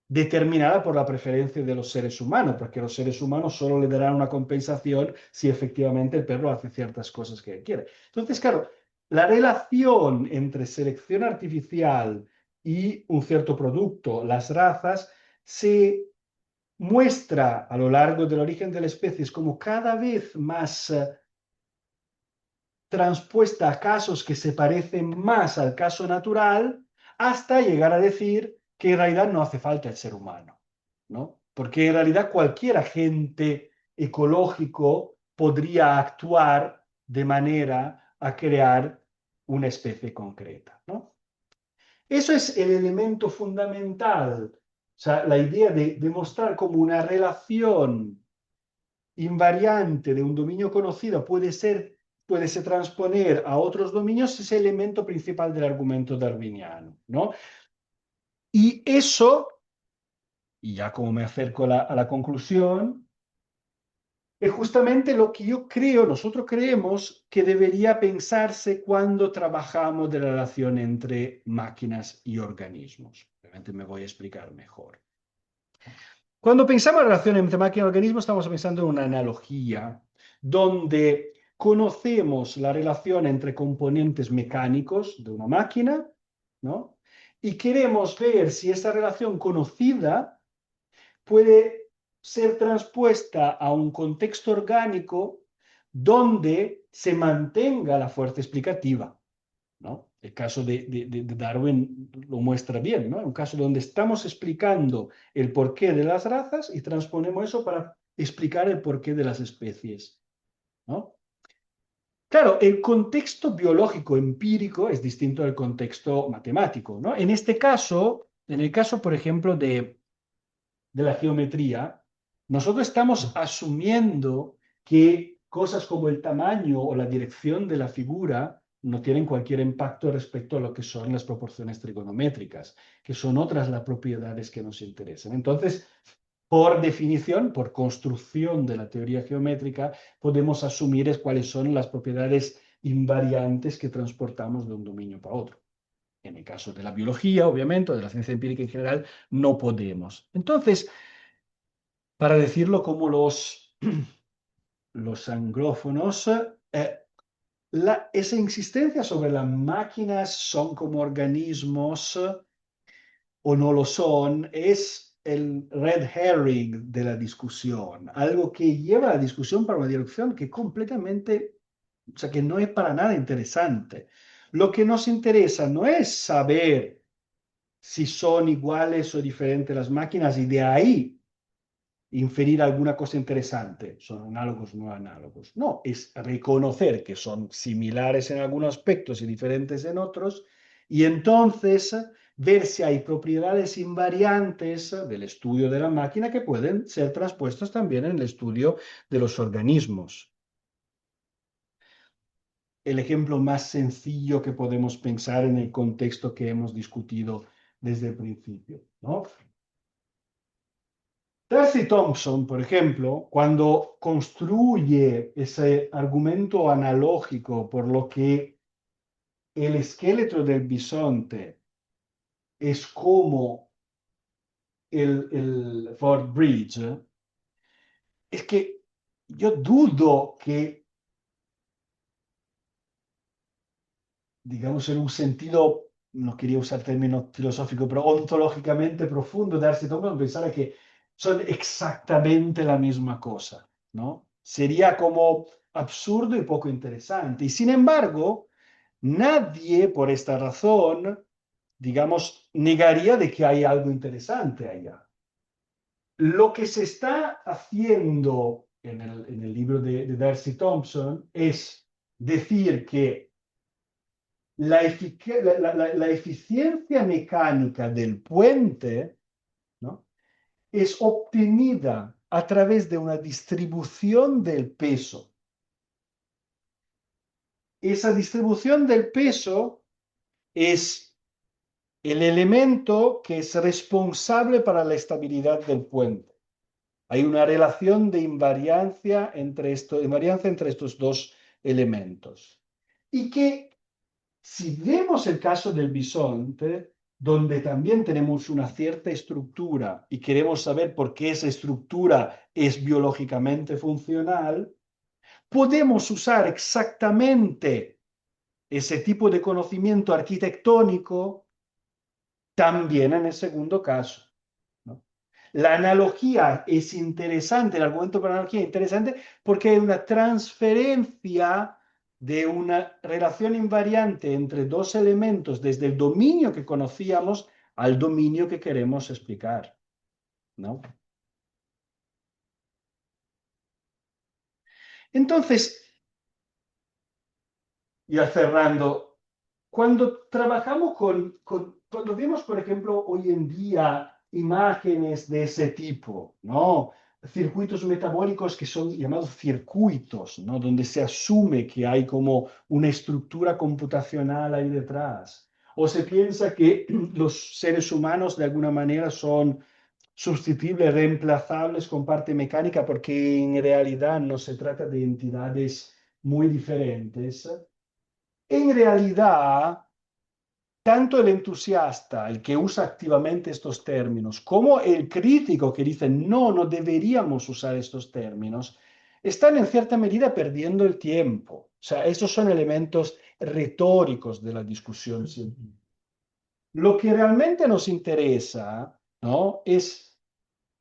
determinada por la preferencia de los seres humanos, porque los seres humanos solo le darán una compensación si efectivamente el perro hace ciertas cosas que quiere. Entonces, claro, la relación entre selección artificial y un cierto producto, las razas, se muestra a lo largo del origen de la especie como cada vez más transpuesta a casos que se parecen más al caso natural, hasta llegar a decir que en realidad no hace falta el ser humano, ¿no? Porque en realidad cualquier agente ecológico podría actuar de manera a crear una especie concreta, ¿no? Eso es el elemento fundamental, o sea, la idea de demostrar como una relación invariante de un dominio conocido puede se transponer a otros dominios, es el elemento principal del argumento darwiniano, ¿no? Y eso, y ya como me acerco a la conclusión, es justamente lo que yo creo, nosotros creemos que debería pensarse cuando trabajamos de la relación entre máquinas y organismos. Obviamente me voy a explicar mejor. Cuando pensamos en relación entre máquina y organismo, estamos pensando en una analogía donde conocemos la relación entre componentes mecánicos de una máquina, ¿no? Y queremos ver si esa relación conocida puede ser transpuesta a un contexto orgánico donde se mantenga la fuerza explicativa, ¿no? El caso de Darwin lo muestra bien, ¿no? Un caso donde estamos explicando el porqué de las razas y transponemos eso para explicar el porqué de las especies, ¿no? Claro, el contexto biológico empírico es distinto del contexto matemático, ¿no? En este caso, en el caso, por ejemplo, de la geometría, nosotros estamos asumiendo que cosas como el tamaño o la dirección de la figura no tienen cualquier impacto respecto a lo que son las proporciones trigonométricas, que son otras las propiedades que nos interesan. Entonces, por definición, por construcción de la teoría geométrica, podemos asumir cuáles son las propiedades invariantes que transportamos de un dominio para otro. En el caso de la biología, obviamente, o de la ciencia empírica en general, no podemos. Entonces, para decirlo como los anglófonos, esa insistencia sobre las máquinas son como organismos o no lo son, es el red herring de la discusión, algo que lleva la discusión para una dirección que completamente, o sea, que no es para nada interesante. Lo que nos interesa no es saber si son iguales o diferentes las máquinas y de ahí inferir alguna cosa interesante. ¿Son análogos o no análogos? No, es reconocer que son similares en algunos aspectos y diferentes en otros, y entonces ver si hay propiedades invariantes del estudio de la máquina que pueden ser transpuestas también en el estudio de los organismos. El ejemplo más sencillo que podemos pensar en el contexto que hemos discutido desde el principio, ¿no? Darcy Thompson, por ejemplo, cuando construye ese argumento analógico por lo que el esqueleto del bisonte es como el Fort Bridge, es que yo dudo que, digamos, en un sentido, no quería usar término filosófico, pero ontológicamente profundo, Darcy Thompson pensara que son exactamente la misma cosa, ¿no? Sería como absurdo y poco interesante. Y sin embargo, nadie por esta razón, digamos, negaría de que hay algo interesante allá. Lo que se está haciendo en el libro de Darcy Thompson es decir que la eficiencia mecánica del puente, ¿no? Es obtenida a través de una distribución del peso esa distribución del peso es el elemento que es responsable para la estabilidad del puente. Hay una relación de invariancia entre estos dos elementos. Y que si vemos el caso del bisonte, donde también tenemos una cierta estructura y queremos saber por qué esa estructura es biológicamente funcional, podemos usar exactamente ese tipo de conocimiento arquitectónico también en el segundo caso, ¿no? La analogía es interesante, el argumento para la analogía es interesante porque hay una transferencia de una relación invariante entre dos elementos desde el dominio que conocíamos al dominio que queremos explicar, ¿no? Entonces, ya cerrando, cuando trabajamos cuando vemos, por ejemplo, hoy en día imágenes de ese tipo, ¿no? Circuitos metabólicos que son llamados circuitos, ¿no? Donde se asume que hay como una estructura computacional ahí detrás. O se piensa que los seres humanos de alguna manera son sustituibles, reemplazables con parte mecánica, porque en realidad no se trata de entidades muy diferentes. En realidad, tanto el entusiasta, el que usa activamente estos términos, como el crítico que dice, no, no deberíamos usar estos términos, están en cierta medida perdiendo el tiempo. O sea, esos son elementos retóricos de la discusión científica. Lo que realmente nos interesa, ¿no? Es,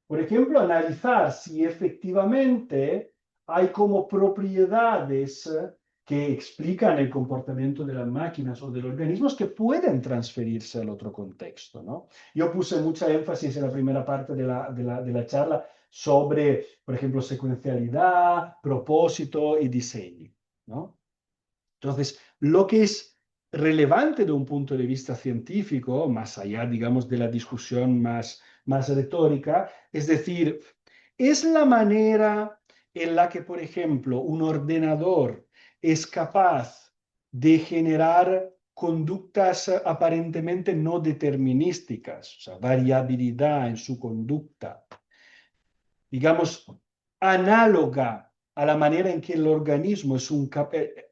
por ejemplo, analizar si efectivamente hay como propiedades que explican el comportamiento de las máquinas o de los organismos que pueden transferirse al otro contexto, ¿no? Yo puse mucha énfasis en la primera parte de la charla sobre, por ejemplo, secuencialidad, propósito y diseño, ¿no? Entonces, lo que es relevante de un punto de vista científico, más allá, digamos, de la discusión más retórica, es decir, es la manera en la que, por ejemplo, un ordenador es capaz de generar conductas aparentemente no determinísticas, o sea, variabilidad en su conducta, digamos, análoga a la manera en que el organismo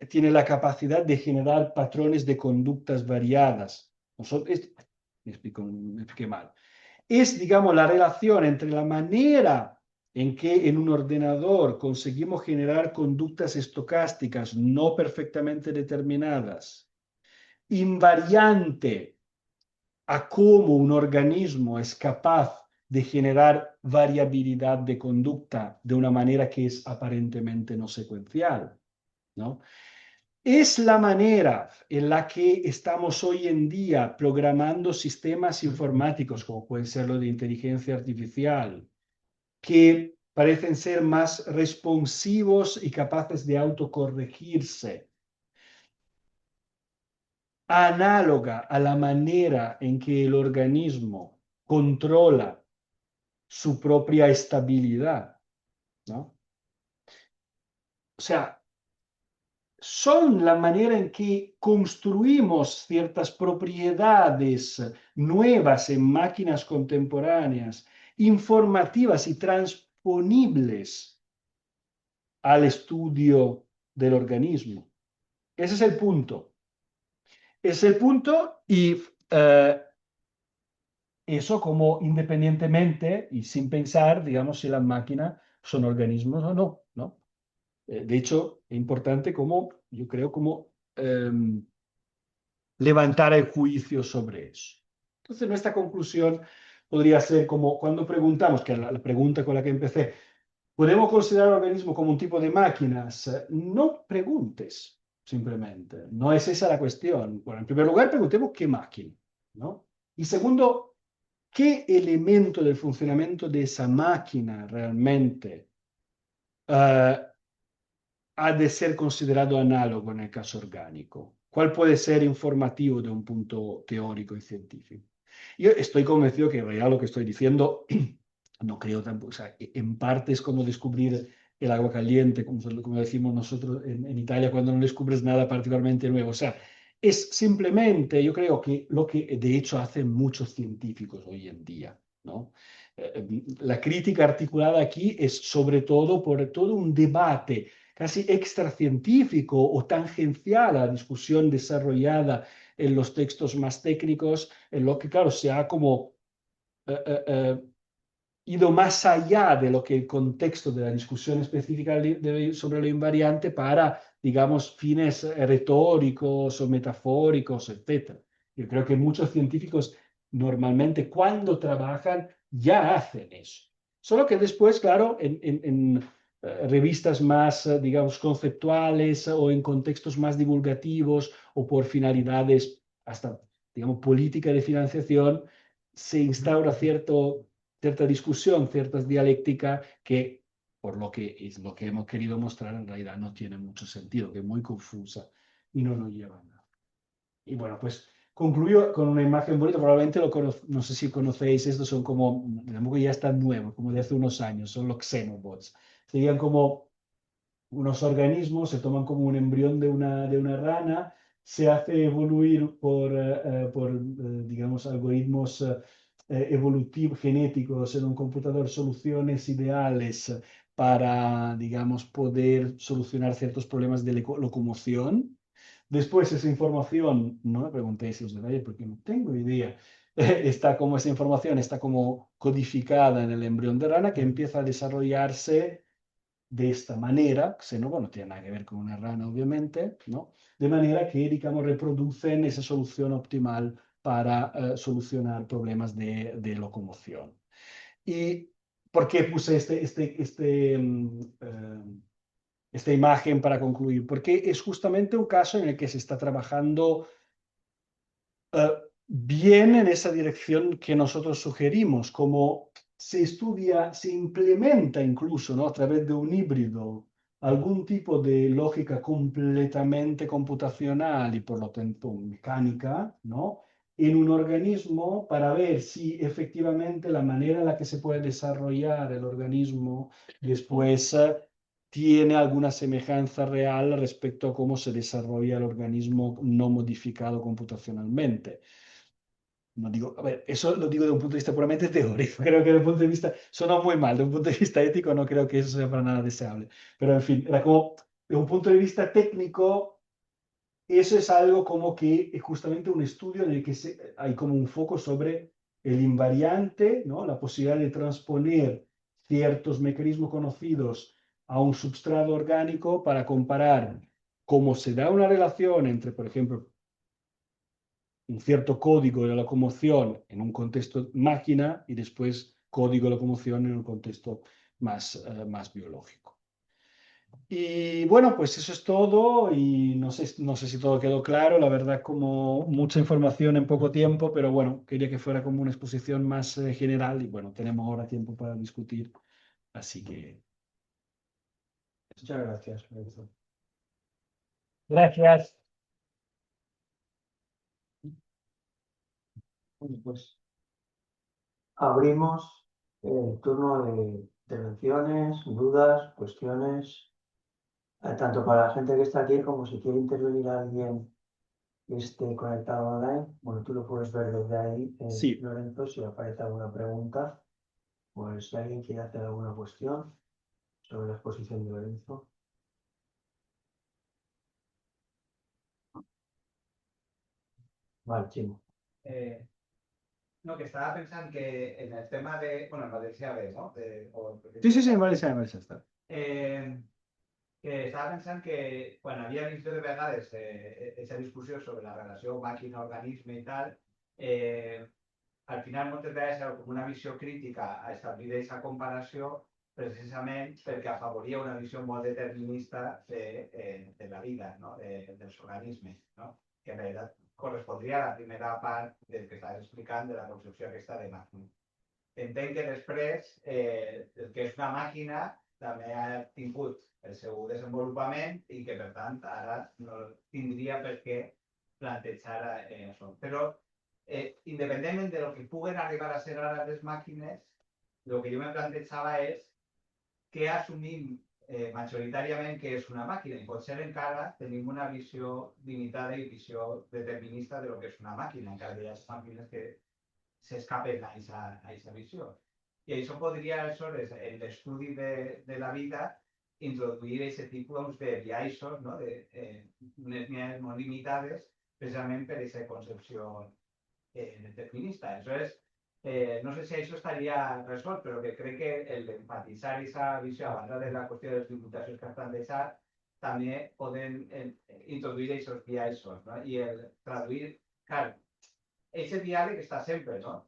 tiene la capacidad de generar patrones de conductas variadas. Me expliqué mal. Es, digamos, la relación entre la manera en que en un ordenador conseguimos generar conductas estocásticas no perfectamente determinadas, invariante a cómo un organismo es capaz de generar variabilidad de conducta de una manera que es aparentemente no secuencial, ¿no? Es la manera en la que estamos hoy en día programando sistemas informáticos, como pueden ser los de inteligencia artificial, que parecen ser más responsivos y capaces de autocorregirse, análoga a la manera en que el organismo controla su propia estabilidad, ¿no? O sea, son la manera en que construimos ciertas propiedades nuevas en máquinas contemporáneas, informativas y transponibles al estudio del organismo. Ese es el punto. Es el punto y eso como independientemente y sin pensar, digamos, si las máquinas son organismos o no, ¿no? De hecho, es importante como, yo creo, como levantar el juicio sobre eso. Entonces, nuestra conclusión podría ser como cuando preguntamos, que es la pregunta con la que empecé, ¿podemos considerar el organismo como un tipo de máquinas? No preguntes, simplemente. No es esa la cuestión. Bueno, en primer lugar, preguntemos qué máquina, ¿no? Y segundo, ¿qué elemento del funcionamiento de esa máquina realmente ha de ser considerado análogo en el caso orgánico? ¿Cuál puede ser informativo de un punto teórico y científico? Yo estoy convencido que en realidad lo que estoy diciendo, no creo tampoco, o sea, en parte es como descubrir el agua caliente, como decimos nosotros en Italia, cuando no descubres nada particularmente nuevo. O sea, es simplemente, yo creo que lo que de hecho hacen muchos científicos hoy en día, ¿no? La crítica articulada aquí es sobre todo por todo un debate casi extracientífico o tangencial a la discusión desarrollada en los textos más técnicos, en lo que, claro, se ha como ido más allá de lo que el contexto de la discusión específica sobre lo invariante para, digamos, fines retóricos o metafóricos, etcétera. Yo creo que muchos científicos normalmente cuando trabajan ya hacen eso. Solo que después, claro, en revistas más, digamos, conceptuales o en contextos más divulgativos o por finalidades hasta, digamos, política de financiación, se instaura cierta discusión, cierta dialéctica que, por lo que es lo que hemos querido mostrar, en realidad no tiene mucho sentido, que es muy confusa y no nos lleva a nada. Y bueno, pues concluyo con una imagen bonita, probablemente no sé si conocéis, estos son como, digamos que ya están nuevos, como de hace unos años, son los xenobots. Serían como unos organismos, se toman como un embrión de una rana, se hace evoluir digamos, algoritmos evolutivos, genéticos en un computador, soluciones ideales para, digamos, poder solucionar ciertos problemas de locomoción. Después esa información, no me preguntéis los detalles porque no tengo idea, está como esa información está como codificada en el embrión de rana que empieza a desarrollarse de esta manera, xenobo no tiene nada que ver con una rana, obviamente, ¿no? De manera que, digamos, reproducen esa solución optimal para solucionar problemas de locomoción. ¿Y por qué puse esta imagen para concluir? Porque es justamente un caso en el que se está trabajando eh, bien en esa dirección que nosotros sugerimos, como se estudia, se implementa incluso, ¿no? A través de un híbrido, algún tipo de lógica completamente computacional y por lo tanto mecánica, ¿no? En un organismo para ver si efectivamente la manera en la que se puede desarrollar el organismo después tiene alguna semejanza real respecto a cómo se desarrolla el organismo no modificado computacionalmente. No digo, a ver, eso lo digo de un punto de vista puramente teórico. Creo que desde un punto de vista, suena muy mal, de un punto de vista ético no creo que eso sea para nada deseable. Pero en fin, era como, de un punto de vista técnico, eso es algo como que es justamente un estudio en el que hay como un foco sobre el invariante, ¿no? La posibilidad de transponer ciertos mecanismos conocidos a un substrato orgánico para comparar cómo se da una relación entre, por ejemplo, un cierto código de locomoción en un contexto máquina y después código de locomoción en un contexto más biológico. Y bueno, pues eso es todo y no sé si todo quedó claro, la verdad como mucha información en poco tiempo, pero bueno, quería que fuera como una exposición más general y bueno, tenemos ahora tiempo para discutir, así que... Muchas gracias, Lorenzo. Gracias. Bueno, pues abrimos el turno de intervenciones, dudas, cuestiones, tanto para la gente que está aquí como si quiere intervenir alguien que esté conectado online. Bueno, tú lo puedes ver desde ahí, Sí, Lorenzo, si aparece alguna pregunta, pues si alguien quiere hacer alguna cuestión sobre la exposición de Lorenzo. Vale, Chimo. Eh, no, que estaba pensando que en el tema de, bueno, en Valencia B, ¿no? sí, vale, está. Que estava pensant que quan havia vist de vegades aquesta discussió sobre la relació màquina-organisme i tal, al final moltes vegades era com una visió crítica a establir aquesta comparació precisament perquè afavoria una visió molt determinista de la vida, no? Dels organismes, no? Que en realitat correspondria a la primera part del que estaves explicant de la concepció aquesta de màquina. Entenc que després el que és una màquina també ha tingut el seu desenvolupament i que, per tant, ara no tindria per què plantejar això. Però, independentment de lo que puguen arribar a ser ara les màquines, el que jo me plantejava és què assumim majoritàriament què és una màquina i potser encara tenim una visió limitada i visió determinista de lo que és una màquina, encara que hi ha màquines que s'escapen a aquesta visió. I això podria, aleshores, en l'estudi de la vida, introduir aquest tipus de biaixos, no? Unes línies molt limitades, precisament per aquesta concepció determinista. Aleshores, no sé si això estaria resolt, però que crec que el d'empatitzar aquesta visió a banda de la qüestió de les limitacions que has plantejat, també poden introduir aquests biaixos, no? I el traduir, clar, aquest diàleg està sempre, no?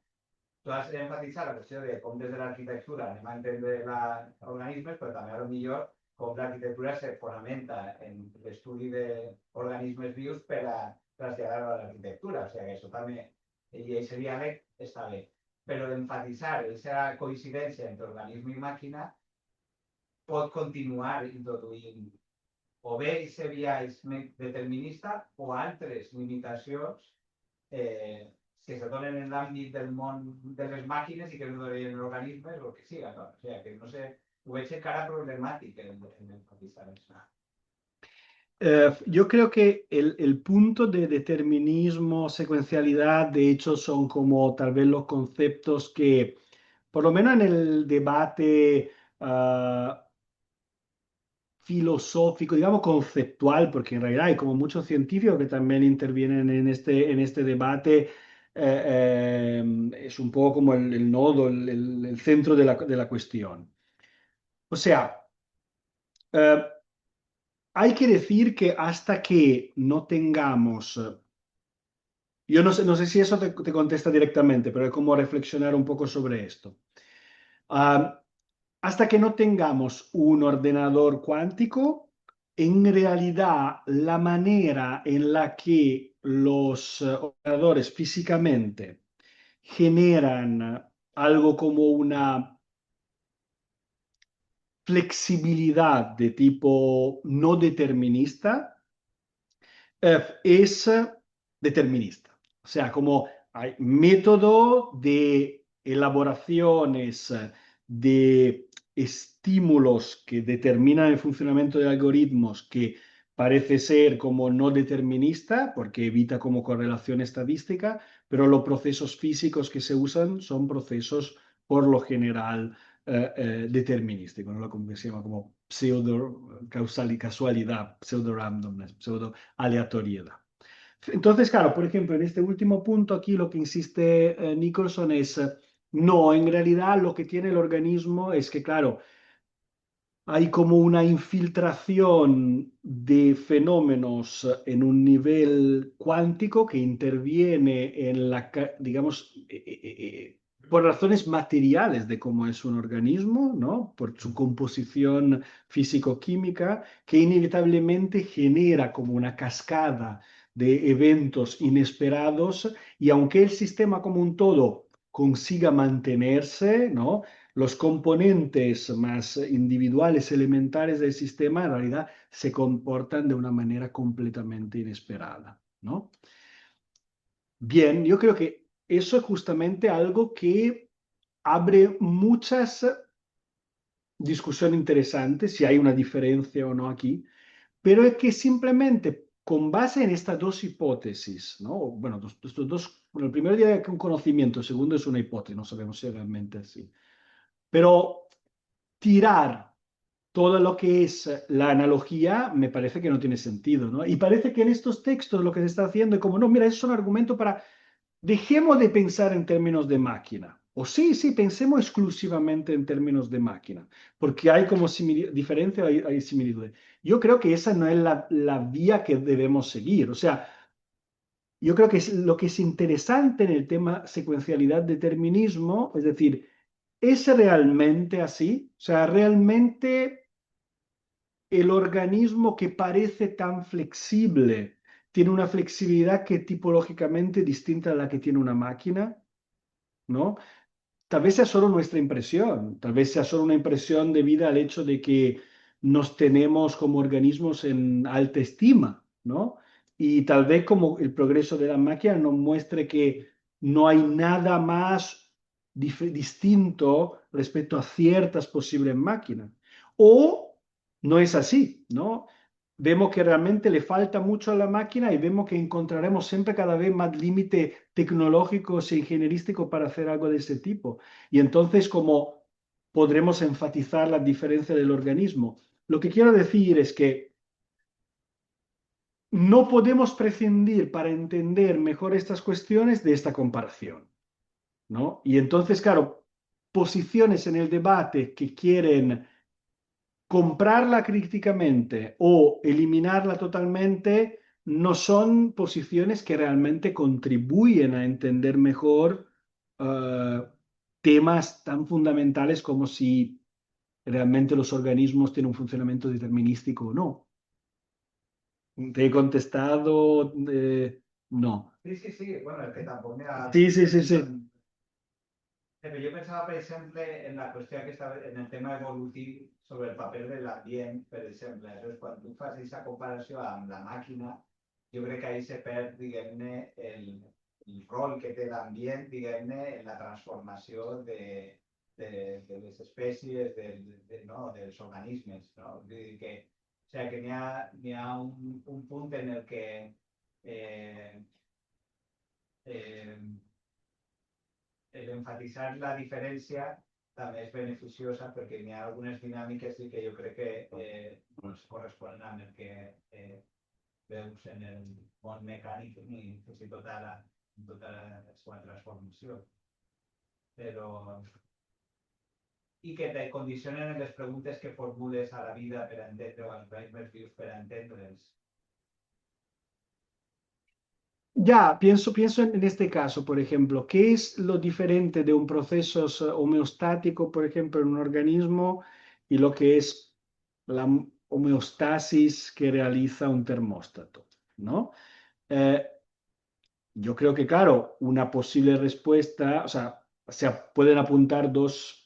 Tu has enfatitzat la qüestió de com des de l'arquitectura anem a entendre els organismes, però també potser com l'arquitectura se fonamenta en l'estudi d'organismes vius per a traslladar-ho a l'arquitectura. O sigui que això també, i aquest diàleg està bé. Però enfatitzar aquesta coincidència entre organisme i màquina pot continuar introduint o bé aquest biaix determinista o altres limitacions que se donen en l'àmbit del món de les màquines i que no donen en organismes o el que siga, no? O sigui, que no sé, ho veig encara problemàtic en enfatizar això. Yo creo que el punto de determinismo, secuencialidad, de hecho, son como tal vez los conceptos que, por lo menos en el debate filosófico, digamos conceptual, porque en realidad hay como muchos científicos que también intervienen en este debate, es un poco como el nodo, el centro de la cuestión. O sea, hay que decir que hasta que no tengamos, yo no sé si eso te contesta directamente, pero es como reflexionar un poco sobre esto. Hasta que no tengamos un ordenador cuántico, en realidad la manera en la que los ordenadores físicamente generan algo como una flexibilidad de tipo no determinista, es determinista. O sea, como hay método de elaboraciones de estímulos que determinan el funcionamiento de algoritmos que parece ser como no determinista porque evita como correlación estadística, pero los procesos físicos que se usan son procesos por lo general determinísticos, ¿no? Lo que se llama como pseudo casualidad, pseudo randomness, pseudo aleatoriedad. Entonces, claro, por ejemplo, en este último punto aquí lo que insiste Nicholson es, no, en realidad lo que tiene el organismo es que, claro, hay como una infiltración de fenómenos en un nivel cuántico que interviene en la, digamos, por razones materiales de cómo es un organismo, ¿no? Por su composición físico-química, que inevitablemente genera como una cascada de eventos inesperados y aunque el sistema como un todo consiga mantenerse, ¿no? Los componentes más individuales, elementales del sistema, en realidad se comportan de una manera completamente inesperada, ¿no? Bien, yo creo que eso es justamente algo que abre muchas discusiones interesantes, si hay una diferencia o no aquí, pero es que simplemente con base en estas dos hipótesis, ¿no? Bueno, estos dos, bueno, el primero diría que un conocimiento, el segundo es una hipótesis, no sabemos si realmente es así. Pero tirar todo lo que es la analogía me parece que no tiene sentido, ¿no? Y parece que en estos textos lo que se está haciendo es como, no, mira, eso es un argumento para, dejemos de pensar en términos de máquina. O sí, pensemos exclusivamente en términos de máquina, porque hay como diferencia, hay similitudes. Yo creo que esa no es la vía que debemos seguir. O sea, yo creo que lo que es interesante en el tema secuencialidad-determinismo, es decir, ¿es realmente así? O sea, ¿realmente el organismo que parece tan flexible tiene una flexibilidad que tipológicamente distinta a la que tiene una máquina? ¿No? Tal vez sea solo nuestra impresión, tal vez sea solo una impresión debida al hecho de que nos tenemos como organismos en alta estima, ¿no? Y tal vez como el progreso de la máquina nos muestre que no hay nada más distinto respecto a ciertas posibles máquinas. O no es así, ¿no? Vemos que realmente le falta mucho a la máquina y vemos que encontraremos siempre cada vez más límites tecnológicos e ingenierísticos para hacer algo de ese tipo. Y entonces, ¿cómo podremos enfatizar la diferencia del organismo? Lo que quiero decir es que no podemos prescindir para entender mejor estas cuestiones de esta comparación, ¿no? Y entonces, claro, posiciones en el debate que quieren comprarla críticamente o eliminarla totalmente no son posiciones que realmente contribuyen a entender mejor eh, temas tan fundamentales como si realmente los organismos tienen un funcionamiento determinístico o no. Te he contestado, no. Sí, sí, sí, bueno, es que tampoco me ha... Sí, sí, sí, sí. Pero yo pensaba, per exemple, en la qüestió aquesta, en el tema evolutiu sobre el paper de l'ambient, per exemple. Aleshores, quan tu fas aquesta comparació amb la màquina, jo crec que ahí se perd, diguem-ne, el rol que té l'ambient, diguem-ne, en la transformació de les espècies, no, dels organismes. No? Vull dir que, o sigui, que n'hi ha un punt en el que eh, eh, el enfatizar la diferència també és beneficiosa perquè hi ha algunes dinàmiques i que jo crec que no es corresponen amb el que veus en el món mecànic ni fins i tot ara en tota la seva transformació. Però... I que te condicionen les preguntes que formules a la vida per entendre o als primers vius per entendre'ls. Ya, pienso en este caso, por ejemplo, ¿qué es lo diferente de un proceso homeostático, por ejemplo, en un organismo y lo que es la homeostasis que realiza un termóstato, ¿no? Eh, yo creo que, claro, una posible respuesta, o sea, pueden apuntar dos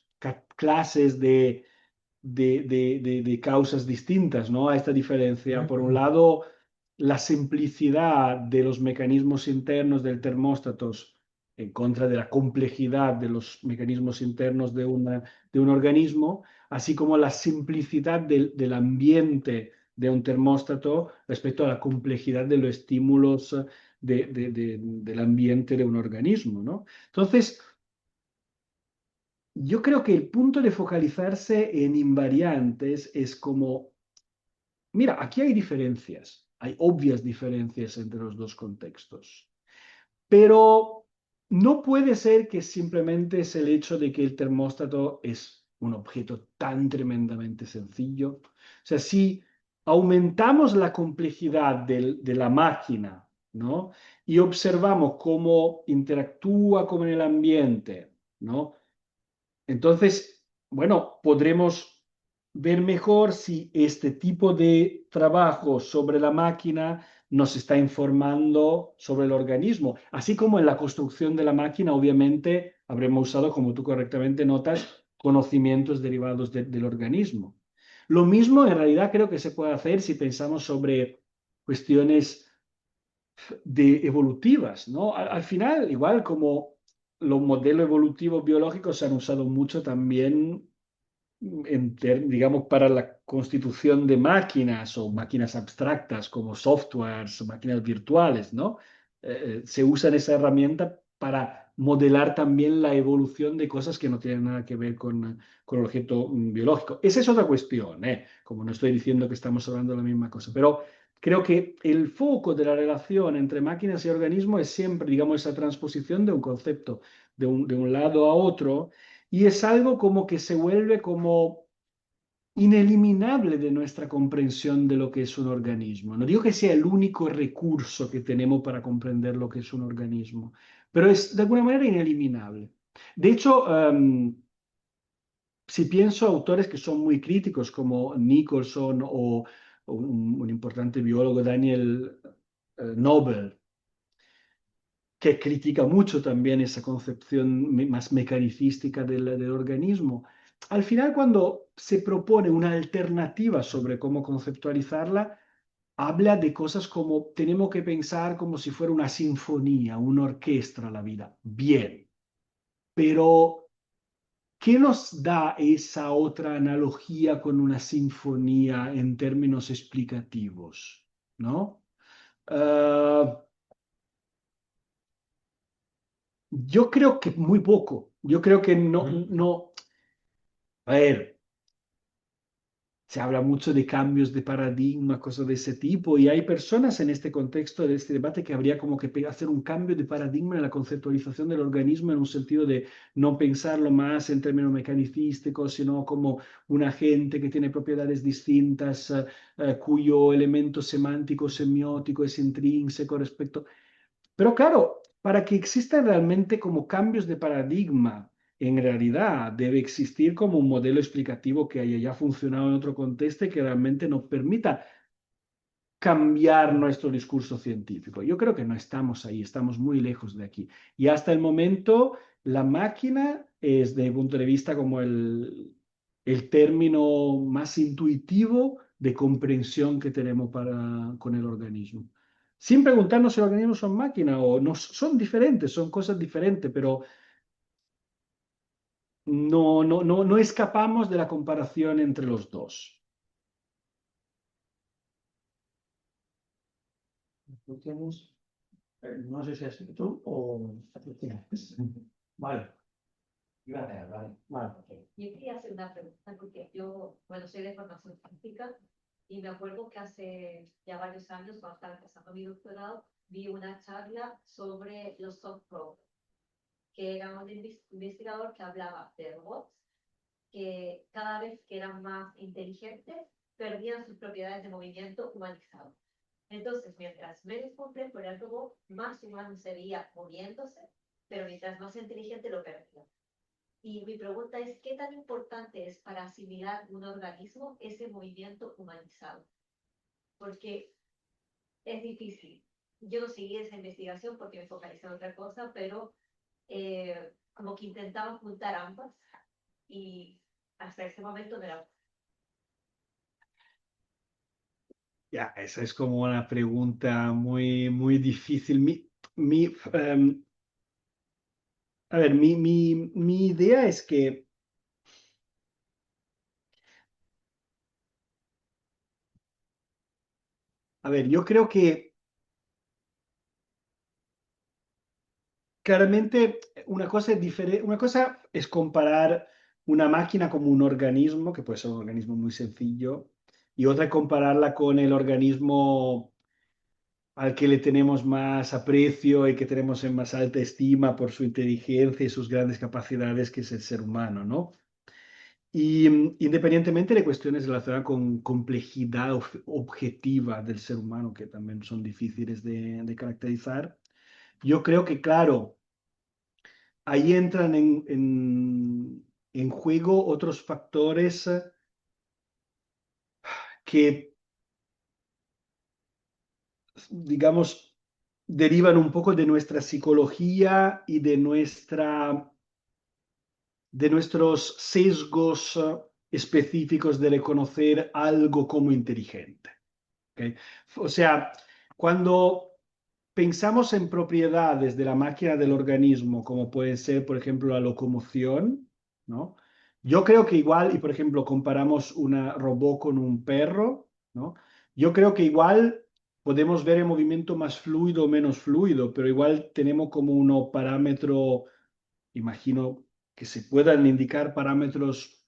clases de causas distintas, ¿no? A esta diferencia. Por un lado, la simplicidad de los mecanismos internos del termóstato en contra de la complejidad de los mecanismos internos de un organismo, así como la simplicidad del ambiente de un termóstato respecto a la complejidad de los estímulos del ambiente de un organismo, ¿no? Entonces, yo creo que el punto de focalizarse en invariantes es como, mira, aquí hay diferencias, hay obvias diferencias entre los dos contextos, pero no puede ser que simplemente es el hecho de que el termóstato es un objeto tan tremendamente sencillo. O sea, si aumentamos la complejidad de la máquina, ¿no? Y observamos cómo interactúa con el ambiente, ¿no? Entonces, bueno, podremos ver mejor si este tipo de trabajo sobre la máquina nos está informando sobre el organismo, así como en la construcción de la máquina, obviamente, habremos usado, como tú correctamente notas, conocimientos derivados del organismo. Lo mismo en realidad creo que se puede hacer si pensamos sobre cuestiones evolutivas, ¿no? Al final, igual como los modelos evolutivos biológicos se han usado mucho también, digamos, para la constitución de máquinas o máquinas abstractas como softwares, máquinas virtuales, ¿no? Se usan esa herramienta para modelar también la evolución de cosas que no tienen nada que ver con el objeto biológico. Esa es otra cuestión, ¿eh? Como no estoy diciendo que estamos hablando de la misma cosa, pero creo que el foco de la relación entre máquinas y organismo es siempre, digamos, esa transposición de un concepto de un lado a otro y es algo como que se vuelve como ineliminable de nuestra comprensión de lo que es un organismo. No digo que sea el único recurso que tenemos para comprender lo que es un organismo, pero es de alguna manera ineliminable. De hecho, si pienso a autores que son muy críticos como Nicholson o un importante biólogo, Daniel Noble, que critica mucho también esa concepción más mecanicística del organismo. Al final, cuando se propone una alternativa sobre cómo conceptualizarla, habla de cosas como tenemos que pensar como si fuera una sinfonía, una orquesta la vida. Bien, pero ¿qué nos da esa otra analogía con una sinfonía en términos explicativos? ¿No? Ah, yo creo que muy poco. Yo creo que no. A ver, se habla mucho de cambios de paradigma, cosas de ese tipo, y hay personas en este contexto de este debate que habría como que hacer un cambio de paradigma en la conceptualización del organismo en un sentido de no pensarlo más en términos mecanicísticos, sino como un agente que tiene propiedades distintas, cuyo elemento semántico, semiótico es intrínseco respecto. Pero claro, para que existan realmente como cambios de paradigma, en realidad debe existir como un modelo explicativo que haya ya funcionado en otro contexto y que realmente nos permita cambiar nuestro discurso científico. Yo creo que no estamos ahí, estamos muy lejos de aquí. Y hasta el momento, la máquina es, desde mi punto de vista, como el término más intuitivo de comprensión que tenemos con el organismo. Sin preguntarnos si los organismos son máquinas o no, son diferentes, son cosas diferentes, pero no escapamos de la comparación entre los dos. Tienes, no sé si has sido tú o Cristina. Vale, gracias, vale. Vale. Yo quería hacer una pregunta porque yo, bueno, soy de formación práctica y me acuerdo que hace ya varios años, cuando estaba empezando mi doctorado, vi una charla sobre los soft robots, que era un investigador que hablaba de robots que cada vez que eran más inteligentes, perdían sus propiedades de movimiento humanizado. Entonces, mientras menos complejo era el robot, más humano se veía moviéndose, pero mientras más inteligente lo perdía. Y mi pregunta es, ¿qué tan importante es para asimilar un organismo ese movimiento humanizado? Porque es difícil. Yo no seguí esa investigación porque me focalicé en otra cosa, pero como que intentaba juntar ambas y hasta ese momento me la... Ya, esa es como una pregunta muy, muy difícil. A ver, mi idea es que, a ver, yo creo que claramente una cosa es diferente, una cosa es comparar una máquina como un organismo, que puede ser un organismo muy sencillo, y otra es compararla con el organismo al que le tenemos más aprecio y que tenemos en más alta estima por su inteligencia y sus grandes capacidades, que es el ser humano, ¿no? Y independientemente de cuestiones relacionadas con complejidad objetiva del ser humano, que también son difíciles de caracterizar, yo creo que, claro, ahí entran en juego otros factores que, digamos, derivan un poco de nuestra psicología y de nuestros sesgos específicos de reconocer algo como inteligente. ¿Ok? O sea, cuando pensamos en propiedades de la máquina del organismo, como pueden ser, por ejemplo, la locomoción, ¿no? Yo creo que igual, y por ejemplo, comparamos una robot con un perro, ¿no? Yo creo que igual podemos ver el movimiento más fluido o menos fluido, pero igual tenemos como unos parámetros, imagino que se puedan indicar parámetros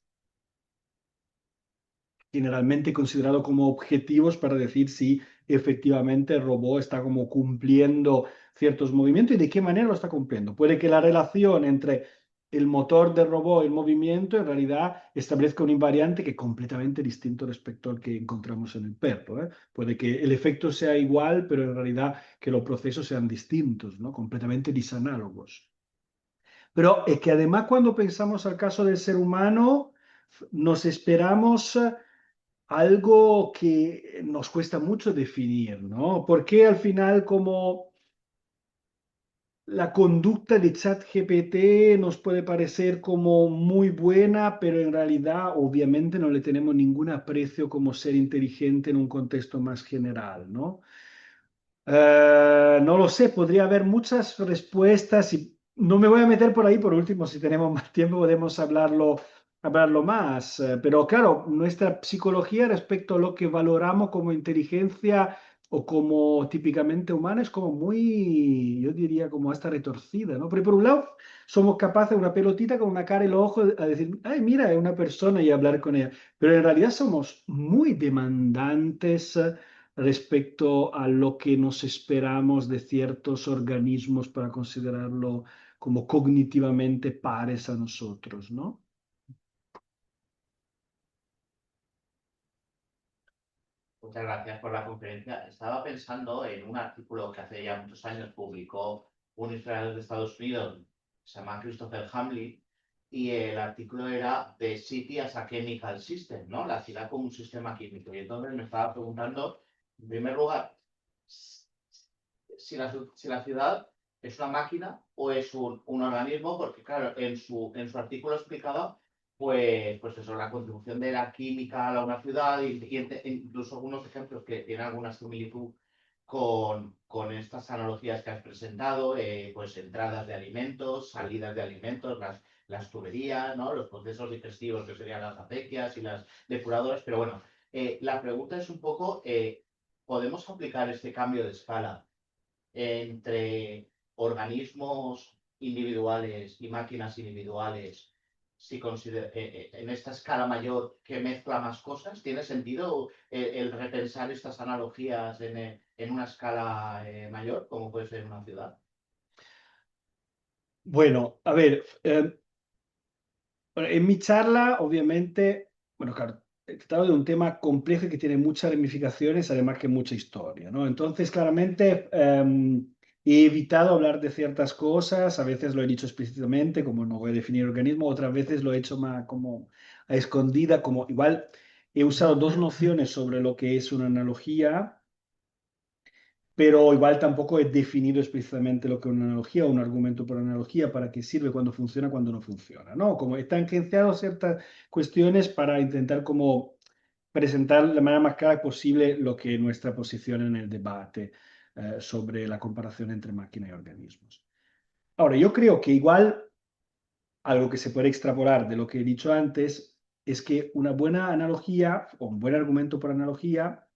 generalmente considerados como objetivos para decir si efectivamente el robot está como cumpliendo ciertos movimientos y de qué manera lo está cumpliendo. Puede que la relación entre el motor del robot y el movimiento en realidad establezca un invariante que es completamente distinto respecto al que encontramos en el perro, ¿eh? Puede que el efecto sea igual, pero en realidad que los procesos sean distintos, ¿no? Completamente disanálogos. Pero es que además cuando pensamos al caso del ser humano, nos esperamos algo que nos cuesta mucho definir, ¿no? Porque al final como la conducta de ChatGPT nos puede parecer como muy buena, pero en realidad obviamente no le tenemos ningún aprecio como ser inteligente en un contexto más general, ¿no? No lo sé, podría haber muchas respuestas y no me voy a meter por ahí, por último, si tenemos más tiempo podemos hablarlo más. Pero claro, nuestra psicología respecto a lo que valoramos como inteligencia o como típicamente humana es como muy, yo diría, como hasta retorcida, ¿no? Pero por un lado, somos capaces de una pelotita con una cara y los ojos a decir, ay, mira, es una persona y hablar con ella. Pero en realidad somos muy demandantes respecto a lo que nos esperamos de ciertos organismos para considerarlo como cognitivamente pares a nosotros, ¿no? Muchas gracias por la conferencia. Estaba pensando en un artículo que hace ya muchos años publicó un historiador de Estados Unidos, se llama Christopher Hamlin, y el artículo era The City as a Chemical System, ¿no? La ciudad como un sistema químico. Y entonces me estaba preguntando, en primer lugar, si la ciudad es una máquina o es un organismo, porque claro, en su artículo explicaba pues eso, la contribución de la química a una ciudad incluso algunos ejemplos que tienen alguna similitud con estas analogías que has presentado, pues entradas de alimentos, salidas de alimentos, las tuberías, ¿no? Los procesos digestivos que serían las acequias y las depuradoras, pero bueno, la pregunta es un poco, ¿podemos aplicar este cambio de escala entre organismos individuales y máquinas individuales, si en esta escala mayor que mezcla más cosas? ¿Tiene sentido el repensar estas analogías en una escala mayor, como puede ser una ciudad? Bueno, a ver, en mi charla, obviamente, bueno, claro, he tratado de un tema complejo y que tiene muchas ramificaciones, además que mucha historia, ¿no? Entonces, claramente, he evitado hablar de ciertas cosas, a veces lo he dicho explícitamente, como no voy a definir organismo, otras veces lo he hecho más como a escondida, como igual he usado dos nociones sobre lo que es una analogía, pero igual tampoco he definido explícitamente lo que es una analogía o un argumento por analogía, para qué sirve, cuando funciona, cuando no funciona, ¿no? Como he tangenciado ciertas cuestiones para intentar como presentar de la manera más clara posible lo que es nuestra posición en el debate sobre la comparación entre máquina y organismos. Ahora, yo creo que igual algo que se puede extrapolar de lo que he dicho antes es que una buena analogía o un buen argumento por analogía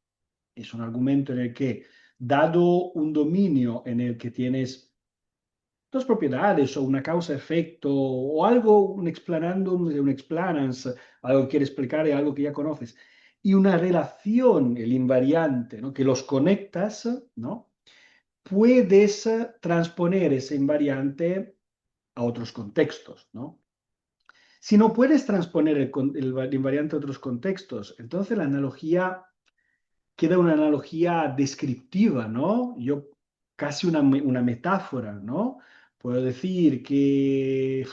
es un argumento en el que, dado un dominio en el que tienes dos propiedades o una causa-efecto o algo, un explanandum, un explanans, algo que quieres explicar y algo que ya conoces, y una relación, el invariante, ¿no? Que los conectas, ¿no? Puedes transponer ese invariante a otros contextos, ¿no? Si no puedes transponer el invariante a otros contextos, entonces la analogía queda una analogía descriptiva, ¿no? Yo casi una metáfora, ¿no? Puedo decir que,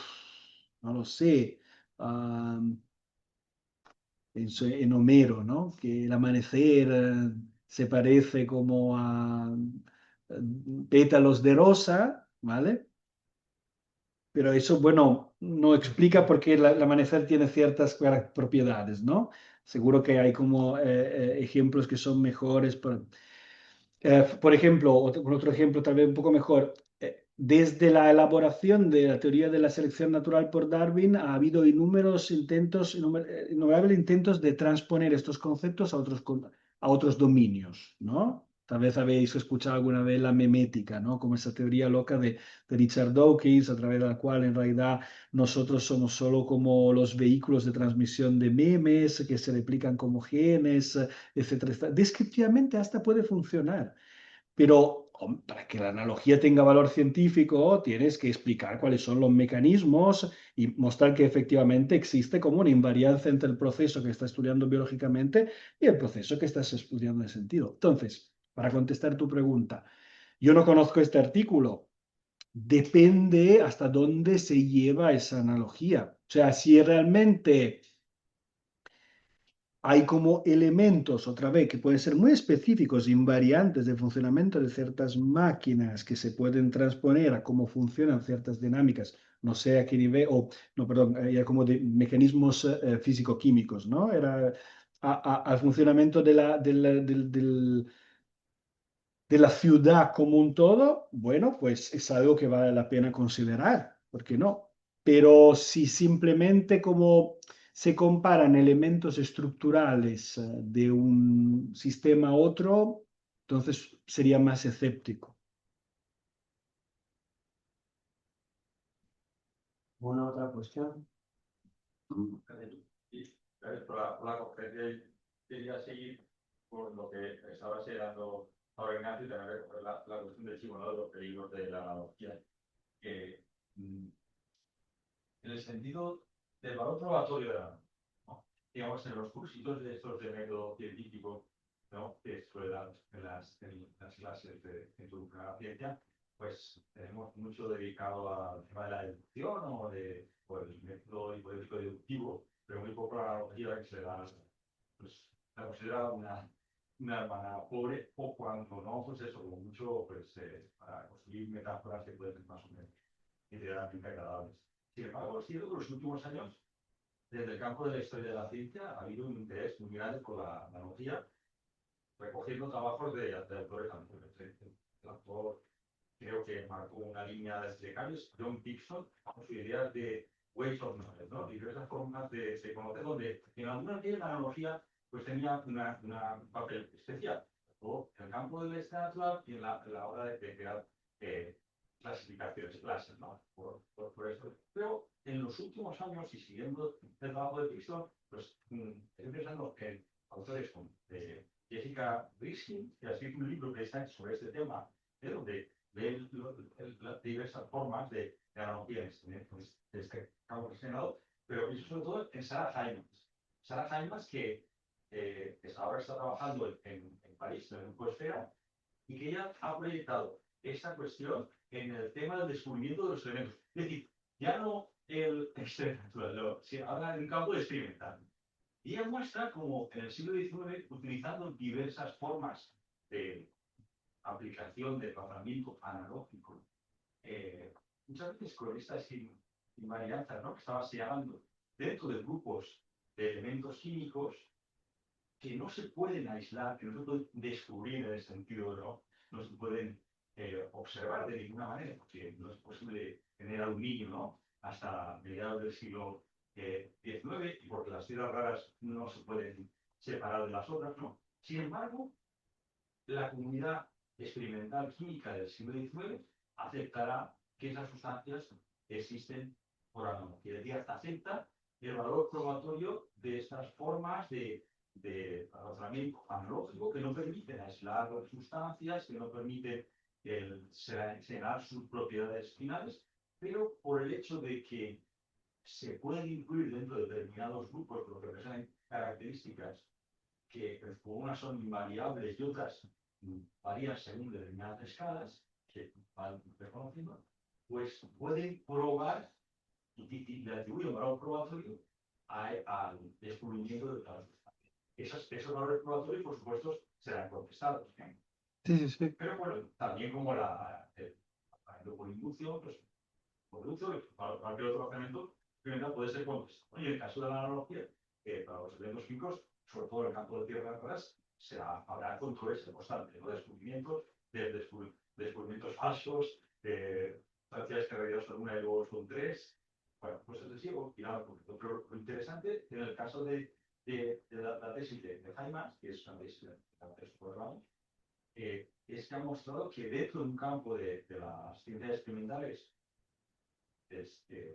no lo sé, en Homero, ¿no? Que el amanecer se parece como a pétalos de rosa, ¿vale? Pero eso, bueno, no explica por qué el amanecer tiene ciertas propiedades, ¿no? Seguro que hay como ejemplos que son mejores. Por ejemplo, otro ejemplo tal vez un poco mejor. Desde la elaboración de la teoría de la selección natural por Darwin ha habido innumerables intentos de transponer estos conceptos a otros dominios, ¿no? Tal vez habéis escuchado alguna vez la memética, ¿no? Como esa teoría loca de Richard Dawkins, a través de la cual en realidad nosotros somos solo como los vehículos de transmisión de memes que se replican como genes, etcétera, etcétera. Descriptivamente hasta puede funcionar, pero para que la analogía tenga valor científico tienes que explicar cuáles son los mecanismos y mostrar que efectivamente existe como una invariancia entre el proceso que estás estudiando biológicamente y el proceso que estás estudiando en sentido. Entonces, para contestar tu pregunta, yo no conozco este artículo. Depende hasta dónde se lleva esa analogía. O sea, si realmente hay como elementos, otra vez, que pueden ser muy específicos, invariantes de funcionamiento de ciertas máquinas que se pueden transponer a cómo funcionan ciertas dinámicas, no sé a qué nivel, o, no, perdón, ya como de mecanismos físico-químicos, ¿no? Era al funcionamiento de la ciudad como un todo, bueno, pues es algo que vale la pena considerar, ¿por qué no? Pero si simplemente como se comparan elementos estructurales de un sistema a otro, entonces sería más escéptico. ¿Alguna otra cuestión? Y gracias por la conferencia. Quería seguir por lo que estaba señalando ahora Ignacio, y también recoger la cuestión del chivo, ¿no? De los peligros de la analogía. Que, en el sentido del valor probatorio de la analogía, ¿no? Digamos, en los cursitos de estos de método científico, ¿no? Que suele dar en las clases de introducción a la ciencia, pues tenemos mucho dedicado al tema de la deducción o el método hipotético deductivo, pero muy poco a la analogía, que se da, pues, la considera una hermana pobre, o cuando no, pues eso, como mucho, pues para construir metáforas que pueden ser más o menos literalmente agradables. Sin embargo, sí, en los últimos años, desde el campo de la historia de la ciencia, ha habido un interés muy grande por la analogía, recogiendo trabajos de autores anteriores. El autor creo que marcó una línea de cambios, John Dixon, con sus ideas de ways of knowledge, ¿no? Diversas formas de conocer, donde en algunas de la analogía pues tenía un papel especial, o en el campo del Stat Lab y en la hora de crear clasificaciones, clases, ¿no? Por eso. Pero en los últimos años, y siguiendo el trabajo de Dixon, pues estoy pensando en autores como Jessica Briskin, que ha escrito un libro precisamente sobre este tema, donde ve las diversas formas de analogía en este campo relacionado, pero pienso sobre todo en Sarah Hymas. Sarah Hymas, que ahora está trabajando en París, en el Grupo Esfera, y que ella ha proyectado esta cuestión en el tema del descubrimiento de los elementos. Es decir, ya no el experimental, sino ahora en el campo experimental. Y ella muestra como en el siglo XIX, utilizando diversas formas de aplicación de razonamiento analógico, muchas veces con estas invarianzas, ¿no? Que estaba señalando dentro de grupos de elementos químicos que no se pueden aislar, que no se pueden descubrir en el sentido, no se pueden observar de ninguna manera, porque no es posible tener aluminio, ¿no? Hasta mediados del siglo XIX, y porque las tierras raras no se pueden separar de las otras, ¿no? Sin embargo, la comunidad experimental química del siglo XIX aceptará que esas sustancias existen por analogía. Es decir, acepta el valor probatorio de estas formas de razonamiento analógico que no permiten aislar las sustancias, que no permiten señalar sus propiedades finales, pero por el hecho de que se pueden incluir dentro de determinados grupos, lo que representan características que unas son invariables y otras varían según determinadas escalas que van reconociendo, pues pueden probar y le atribuyen un valor probatorio al descubrimiento de cada sustancia. Esos valores probatorios, por supuesto, serán contestados. Sí, sí, sí. Pero bueno, también como por inducción, pues por inducción, cualquier otro razonamiento puede ser contestado. Y en el caso de la analogía, para los elementos químicos, sobre todo en el campo de tierras raras, habrá controversia constante, ¿no? Descubrimientos falsos, sustancias que en realidad son una y luego son tres. Bueno, pues es decir, pero lo interesante en el caso de la tesis de Hymas, que es una tesis de la es que ha mostrado que dentro de un campo de las ciencias experimentales,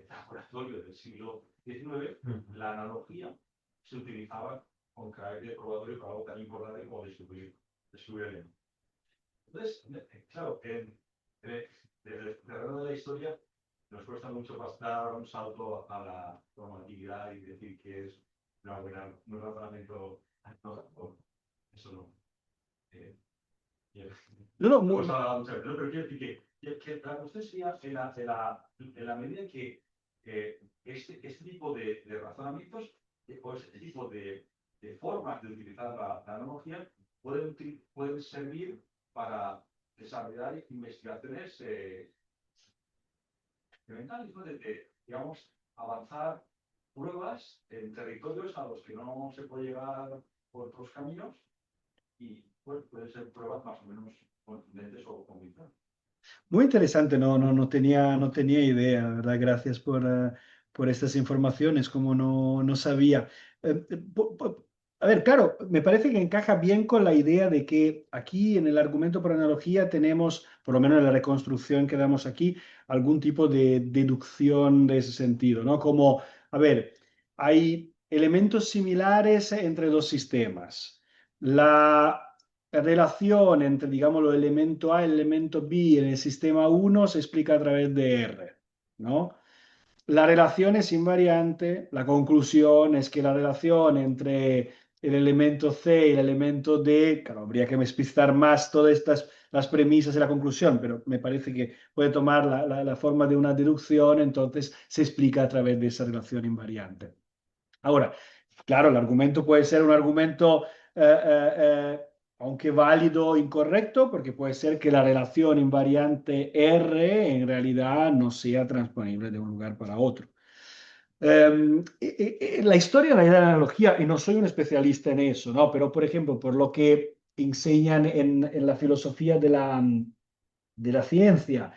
laboratorio del siglo XIX, la analogía se utilizaba con carácter probatorio para algo tan importante como descubrir elementos. Entonces, claro, desde el terreno de la historia nos cuesta mucho dar un salto a la normatividad y decir que es un razonamiento. No, eso no. Hemos hablado muchas veces, pero quiero decir que la cuestión sería en la medida en que este tipo de razonamientos o este tipo de formas de utilizar la analogía pueden servir para desarrollar investigaciones experimentales, ¿no? Digamos, avanzar pruebas en territorios a los que no se puede llegar por otros caminos y pues, pueden ser pruebas más o menos contundentes o convincentes. Muy interesante, no tenía idea, la ¿verdad? Gracias por estas informaciones, como no sabía. A ver, claro, me parece que encaja bien con la idea de que aquí en el argumento por analogía tenemos, por lo menos en la reconstrucción que damos aquí, algún tipo de deducción de ese sentido, ¿no? Como, a ver, hay elementos similares entre dos sistemas. La relación entre, digamos, el elemento A y el elemento B en el sistema 1 se explica a través de R, ¿no? La relación es invariante, la conclusión es que la relación entre el elemento C y el elemento D, claro, habría que explicitar más todas estas las premisas y la conclusión, pero me parece que puede tomar la forma de una deducción, entonces se explica a través de esa relación invariante. Ahora, claro, el argumento puede ser un argumento, aunque válido, incorrecto, porque puede ser que la relación invariante R en realidad no sea transponible de un lugar para otro. La historia de la analogía, y no soy un especialista en eso, ¿no? Pero, por ejemplo, por lo que enseñan en la filosofía de la ciencia,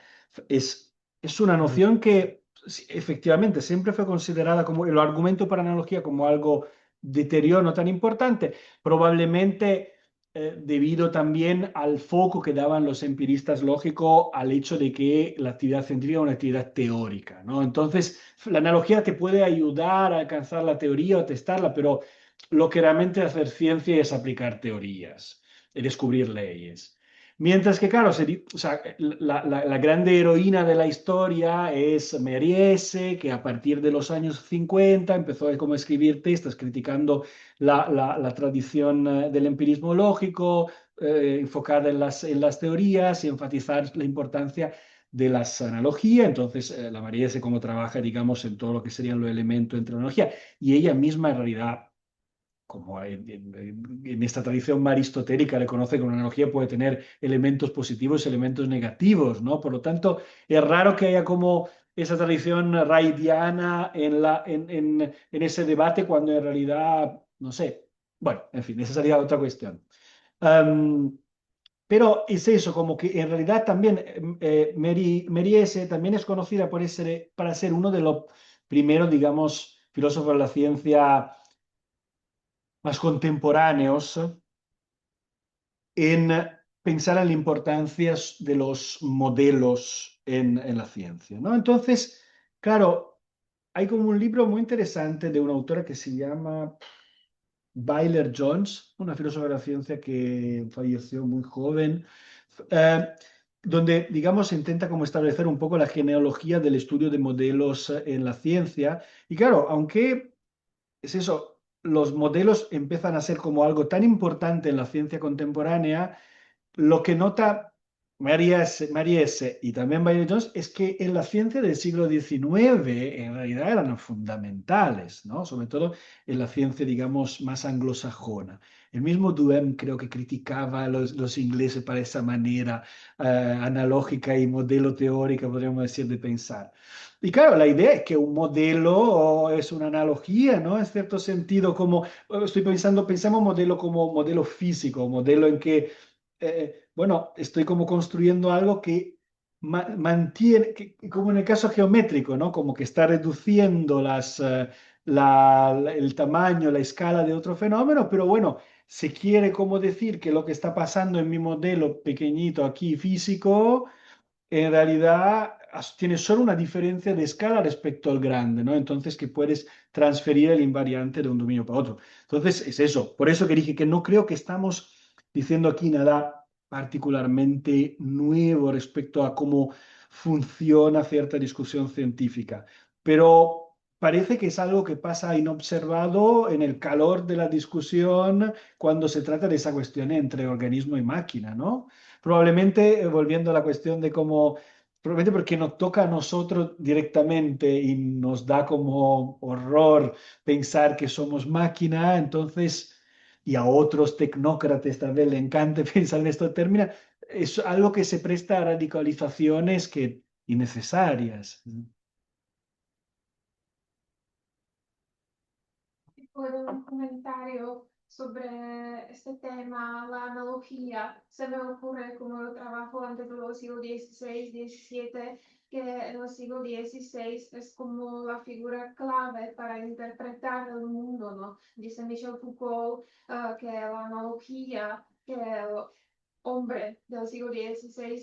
es una noción que sí, efectivamente siempre fue considerada como el argumento para analogía como algo deterioro no tan importante, probablemente debido también al foco que daban los empiristas lógicos al hecho de que la actividad científica es una actividad teórica, ¿no? Entonces, la analogía te puede ayudar a alcanzar la teoría o testarla, pero lo que realmente hacer ciencia es aplicar teorías y descubrir leyes. Mientras que, claro, o sea, la grande heroína de la historia es Méliès, que a partir de los años 50 empezó a como escribir textos criticando la tradición del empirismo lógico, enfocada en las teorías y enfatizar la importancia de las analogías. Entonces, la Méliès como trabaja, digamos, en todo lo que serían los elementos entre analogía. Y ella misma, en realidad, como en esta tradición aristotélica, reconoce que una analogía puede tener elementos positivos y elementos negativos, ¿no? Por lo tanto, es raro que haya como esa tradición raidiana en ese debate cuando en realidad, no sé, bueno, en fin, esa sería otra cuestión. Pero es eso, como que en realidad también Méliès también es conocida para ser uno de los primeros, digamos, filósofos de la ciencia más contemporáneos en pensar en la importancia de los modelos en la ciencia, ¿no? Entonces, claro, hay como un libro muy interesante de una autora que se llama Byler Jones, una filósofa de la ciencia que falleció muy joven, eh, donde, digamos, se intenta como establecer un poco la genealogía del estudio de modelos en la ciencia. Y claro, aunque es eso, los modelos empiezan a ser como algo tan importante en la ciencia contemporánea, lo que nota Méliès y también Byron Jones es que en la ciencia del siglo XIX en realidad eran fundamentales, ¿no? Sobre todo en la ciencia, digamos, más anglosajona. El mismo Duhem creo que criticaba a los ingleses para esa manera analógica y modelo teórica, podríamos decir, de pensar. Y claro, la idea es que un modelo es una analogía, ¿no? En cierto sentido, como estoy pensando, pensamos modelo como modelo físico, modelo en que bueno, estoy como construyendo algo que mantiene, como en el caso geométrico, ¿no? Como que está reduciendo el tamaño, la escala de otro fenómeno, pero bueno, se quiere como decir que lo que está pasando en mi modelo pequeñito aquí físico, en realidad tiene solo una diferencia de escala respecto al grande, ¿no? Entonces que puedes transferir el invariante de un dominio para otro. Entonces es eso. Por eso que dije que no creo que estamos diciendo aquí nada particularmente nuevo respecto a cómo funciona cierta discusión científica, pero parece que es algo que pasa inobservado en el calor de la discusión cuando se trata de esa cuestión entre organismo y máquina, ¿no? Probablemente, volviendo a la cuestión de cómo, probablemente porque nos toca a nosotros directamente y nos da como horror pensar que somos máquina, entonces, y a otros tecnócratas tal vez le encante pensar en estos términos, es algo que se presta a radicalizaciones que innecesarias. Por un comentario sobre este tema, la analogía. Se me ocurre como yo trabajo ante todo el siglo XVI, XVII, que en el siglo XVI es como la figura clave para interpretar el mundo, ¿no? Dice Michel Foucault que la analogía, que el hombre del siglo XVI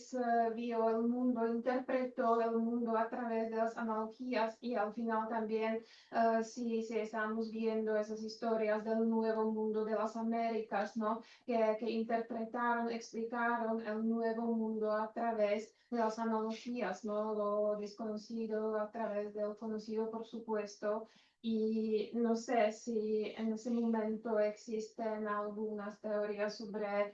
vio el mundo, interpretó el mundo a través de las analogías y al final también si estamos viendo esas historias del nuevo mundo de las Américas, ¿no? Que interpretaron, explicaron el nuevo mundo a través de las analogías, ¿no? Lo desconocido a través del conocido, por supuesto. Y no sé si en ese momento existen algunas teorías sobre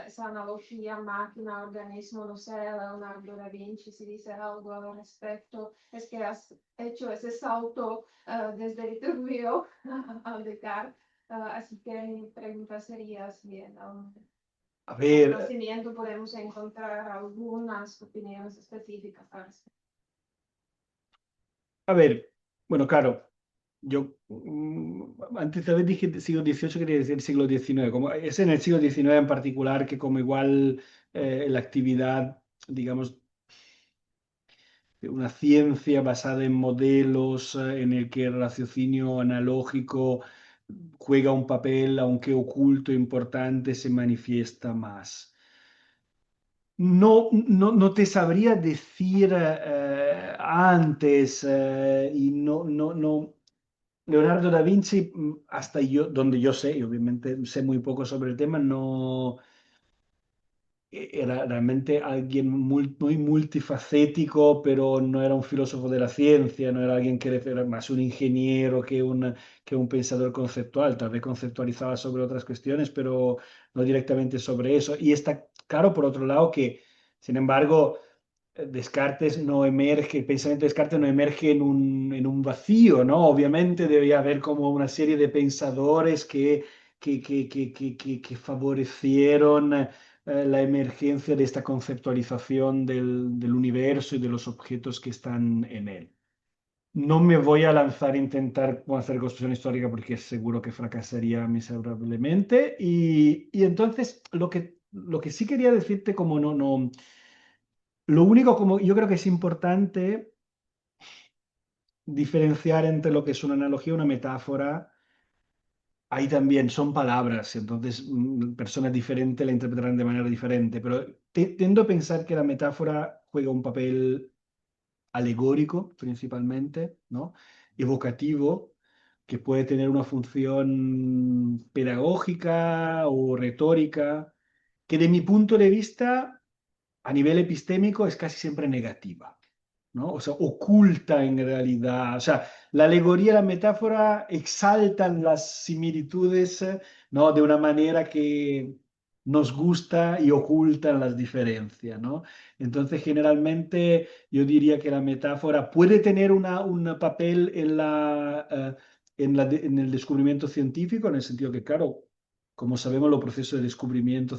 esa analogía máquina-organismo, no sé, Leonardo da Vinci, si dice algo al respecto, es que has hecho ese salto desde Vitruvio a Descartes, así que mi pregunta sería si en A el ver, conocimiento podemos encontrar algunas opiniones específicas al respecto. a ver, bueno, claro, yo antes tal vez dije siglo XVIII, quería decir siglo XIX. Como, es en el siglo XIX en particular que como igual la actividad, digamos, de una ciencia basada en modelos en el que el raciocinio analógico juega un papel, aunque oculto, importante, se manifiesta más. No te sabría decir antes y no. Leonardo da Vinci, hasta yo, donde yo sé, y obviamente sé muy poco sobre el tema, no era realmente alguien muy multifacético, pero no era un filósofo de la ciencia, no era alguien que era más un ingeniero que un pensador conceptual. Tal vez conceptualizaba sobre otras cuestiones, pero no directamente sobre eso. Y está claro, por otro lado, que, sin embargo, Descartes no emerge, el pensamiento de Descartes no emerge en un vacío, ¿no? Obviamente debía haber como una serie de pensadores que favorecieron la emergencia de esta conceptualización del universo y de los objetos que están en él. No me voy a lanzar a intentar hacer construcción histórica porque seguro que fracasaría miserablemente. Y entonces lo que sí quería decirte como no. Lo único, como yo creo que es importante diferenciar entre lo que es una analogía y una metáfora. Ahí también son palabras, entonces personas diferentes la interpretarán de manera diferente, pero tiendo a pensar que la metáfora juega un papel alegórico principalmente, ¿no? Evocativo, que puede tener una función pedagógica o retórica, que de mi punto de vista, a nivel epistémico, es casi siempre negativa. ¿No? O sea, oculta en realidad. O sea, la alegoría y la metáfora exaltan las similitudes, ¿no? De una manera que nos gusta y ocultan las diferencias, ¿no? Entonces, generalmente yo diría que la metáfora puede tener un papel en el descubrimiento científico, en el sentido que, claro, como sabemos, los procesos de descubrimiento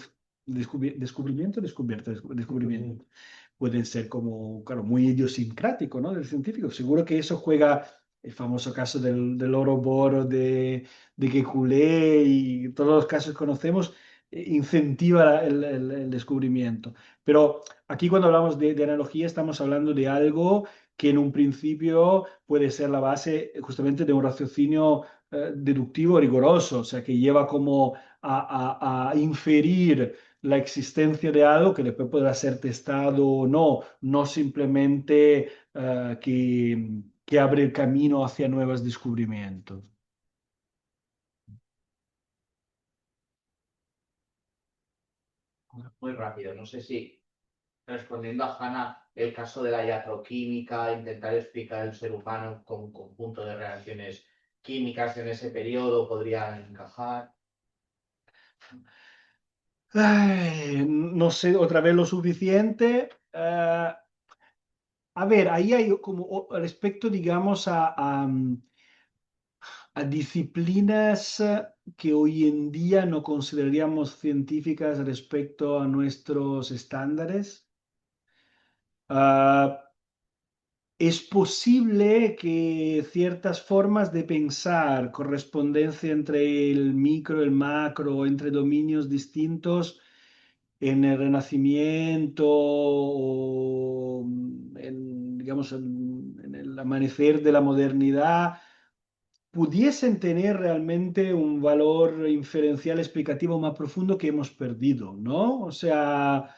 pueden ser como, claro, muy idiosincrático, ¿no? Del científico. Seguro que eso juega el famoso caso del Ouroboros de Kekulé y todos los casos que conocemos, incentiva el descubrimiento. Pero aquí cuando hablamos de analogía estamos hablando de algo que en un principio puede ser la base justamente de un raciocinio deductivo riguroso, o sea, que lleva como a inferir la existencia de algo que después podrá ser testado o no, no simplemente que abre el camino hacia nuevos descubrimientos. Muy rápido, no sé si respondiendo a Hanna, el caso de la iatroquímica, intentar explicar el ser humano con un conjunto de reacciones químicas en ese periodo podrían encajar. Ay, no sé otra vez lo suficiente. A ver, ahí hay como respecto, digamos, a disciplinas que hoy en día no consideraríamos científicas respecto a nuestros estándares. Ah, es posible que ciertas formas de pensar, correspondencia entre el micro, el macro, entre dominios distintos, en el Renacimiento o digamos, en el amanecer de la modernidad, pudiesen tener realmente un valor inferencial explicativo más profundo que hemos perdido, ¿no? O sea,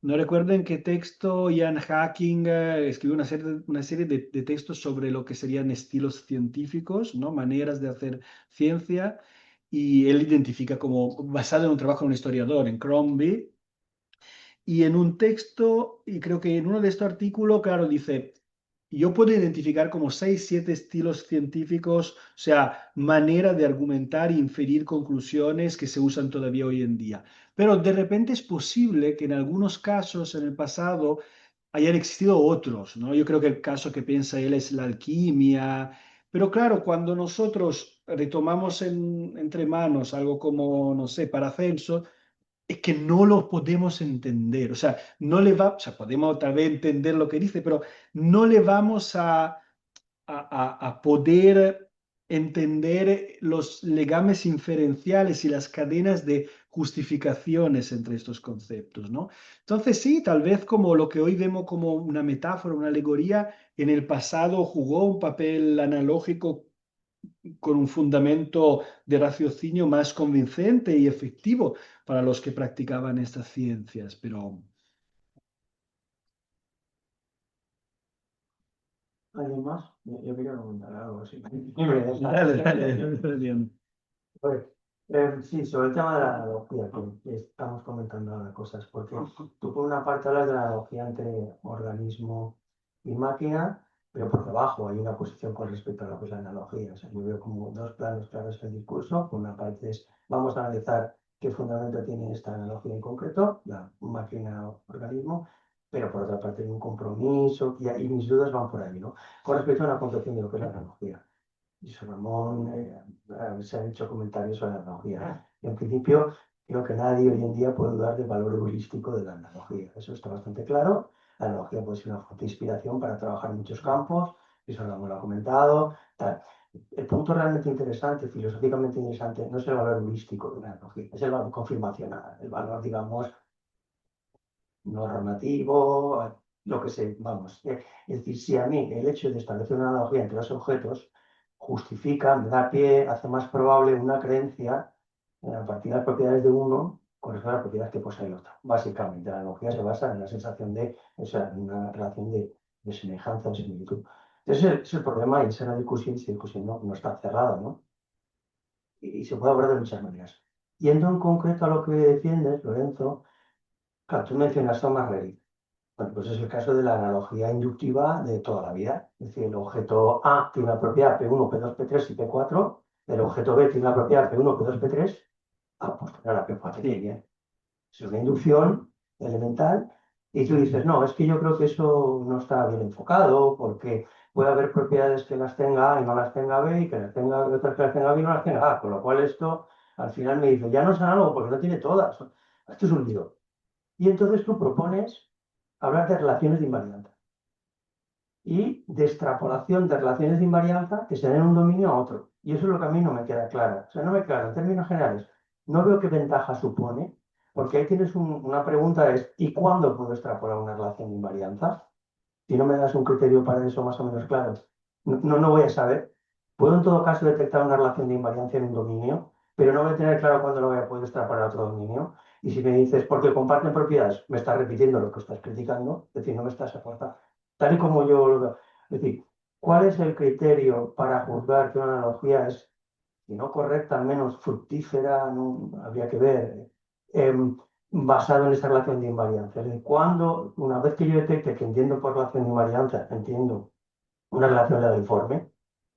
no recuerdo en qué texto Ian Hacking escribió una serie de textos sobre lo que serían estilos científicos, ¿no? Maneras de hacer ciencia, y él identifica como, basado en un trabajo de un historiador, en Crombie, y en un texto, y creo que en uno de estos artículos, claro, dice, yo puedo identificar como 6, 7 estilos científicos, o sea, manera de argumentar e inferir conclusiones que se usan todavía hoy en día. Pero de repente es posible que en algunos casos en el pasado hayan existido otros, ¿no? Yo creo que el caso que piensa él es la alquimia, pero claro, cuando nosotros retomamos entre manos algo como, no sé, Paracelso, es que no lo podemos entender. O sea, no le va, o sea, podemos tal vez entender lo que dice, pero no le vamos a poder entender los legames inferenciales y las cadenas de justificaciones entre estos conceptos, ¿no? Entonces sí, tal vez como lo que hoy vemos como una metáfora, una alegoría, en el pasado jugó un papel analógico con un fundamento de raciocinio más convincente y efectivo para los que practicaban estas ciencias, pero... ¿Alguien más? Yo quería comentar algo, sí. Dale, dale. Pues, sí, sobre el tema de la analogía, que estamos comentando ahora cosas, porque tú por una parte hablas de la analogía entre organismo y máquina, pero por debajo hay una posición con respecto a lo que es la analogía. O sea, yo veo como dos planos claros en el discurso. Por una parte es, vamos a analizar qué fundamento tiene esta analogía en concreto, la máquina-organismo, pero por otra parte hay un compromiso, y mis dudas van por ahí, ¿no? Con respecto a una concepción de lo que es la analogía. Y sobre Ramón se han hecho comentarios sobre la analogía. Y en principio, creo que nadie hoy en día puede dudar del valor heurístico de la analogía. Eso está bastante claro. La analogía puede ser una fuente de inspiración para trabajar en muchos campos, eso Ramón lo ha comentado. Tal. El punto realmente interesante, filosóficamente interesante, no es el valor heurístico de la analogía, es el valor confirmacional, el valor, digamos, normativo, lo que sé, vamos. Es decir, si a mí el hecho de establecer una analogía entre dos objetos justifica, me da pie, hace más probable una creencia a partir de las propiedades de uno con respecto a las propiedades que posee el otro. Básicamente, la analogía se basa en la sensación de, o sea, en una relación de semejanza o similitud. Entonces, es el problema y esa es la discusión, si la discusión no está cerrada, ¿no? Y se puede abordar de muchas maneras. Yendo en concreto a lo que defiendes, Lorenzo, claro, tú mencionas Thomas Reddy. Bueno, pues es el caso de la analogía inductiva de toda la vida. Es decir, el objeto A tiene una propiedad P1, P2, P3 y P4. El objeto B tiene una propiedad P1, P2, P3. Ah, pues tendrá la P4 también. Es una inducción elemental. Y tú dices, no, es que yo creo que eso no está bien enfocado porque puede haber propiedades que las tenga A y no las tenga B y que las tenga otras que las tenga B y no las tenga A. Con lo cual esto al final me dice, ya no es análogo porque no tiene todas. Esto es un lío. Y entonces tú propones hablar de relaciones de invarianza y de extrapolación de relaciones de invarianza que se den de un dominio a otro. Y eso es lo que a mí no me queda claro. O sea, no me queda claro. En términos generales, no veo qué ventaja supone, porque ahí tienes una pregunta, es ¿y cuándo puedo extrapolar una relación de invarianza? Si no me das un criterio para eso más o menos claro, no voy a saber. Puedo en todo caso detectar una relación de invariancia en un dominio, pero no voy a tener claro cuándo lo voy a poder extrapolar a otro dominio. Y si me dices, porque comparten propiedades, me estás repitiendo lo que estás criticando, es decir, no me estás aportando. Tal y como yo lo veo. Es decir, ¿cuál es el criterio para juzgar que una analogía es, si no correcta, al menos fructífera? No, habría que ver. Basado en esta relación de invarianza. Es decir, cuando, una vez que yo detecte que entiendo por relación de invarianza, entiendo una relación Lagrangiforme,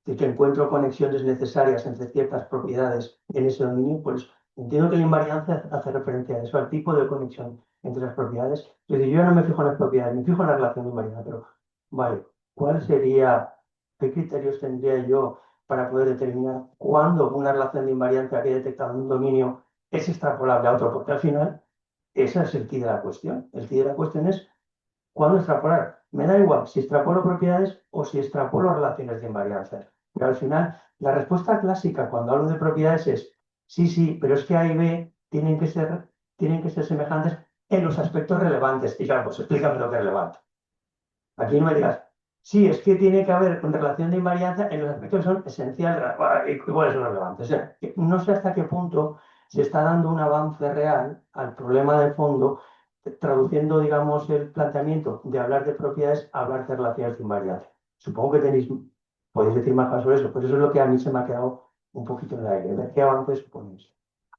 y que encuentro conexiones necesarias entre ciertas propiedades en ese dominio, pues entiendo que la invarianza hace referencia a eso, al tipo de conexión entre las propiedades. Es decir, yo no me fijo en las propiedades, me fijo en la relación de invarianza, pero, vale, ¿cuál sería, qué criterios tendría yo para poder determinar cuándo una relación de invarianza que he detectado en un dominio es extrapolable a otro? Porque al final, ese es el quid de la cuestión. El quid de la cuestión es ¿Cuándo extrapolar? Me da igual si extrapolo propiedades o si extrapolo relaciones de invarianza. Pero al final, la respuesta clásica cuando hablo de propiedades es sí, sí, pero es que A y B tienen que ser semejantes en los aspectos relevantes. Y claro, pues explícame lo que es relevante. Aquí no me digas, sí, es que tiene que haber una relación de invarianza en los aspectos que son esenciales y cuáles son relevantes. O sea, que no sé hasta qué punto se está dando un avance real al problema de fondo, traduciendo, digamos, el planteamiento de hablar de propiedades a hablar de relaciones de invarianza. Supongo que podéis decir más cosas sobre eso, pues eso es lo que a mí se me ha quedado un poquito en el aire. Ver qué avances ponéis.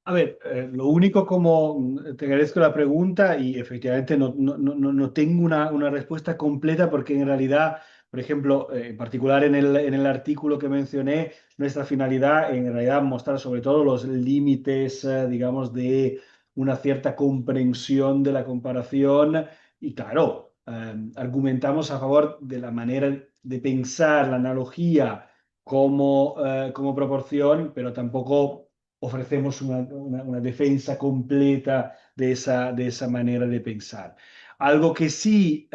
A ver, lo único como te agradezco la pregunta y efectivamente no tengo una respuesta completa porque en realidad, por ejemplo, en particular en el artículo que mencioné, nuestra finalidad en realidad mostrar sobre todo los límites, digamos, de una cierta comprensión de la comparación y claro, argumentamos a favor de la manera de pensar la analogía como proporción, pero tampoco ofrecemos una defensa completa de esa manera de pensar. Algo que sí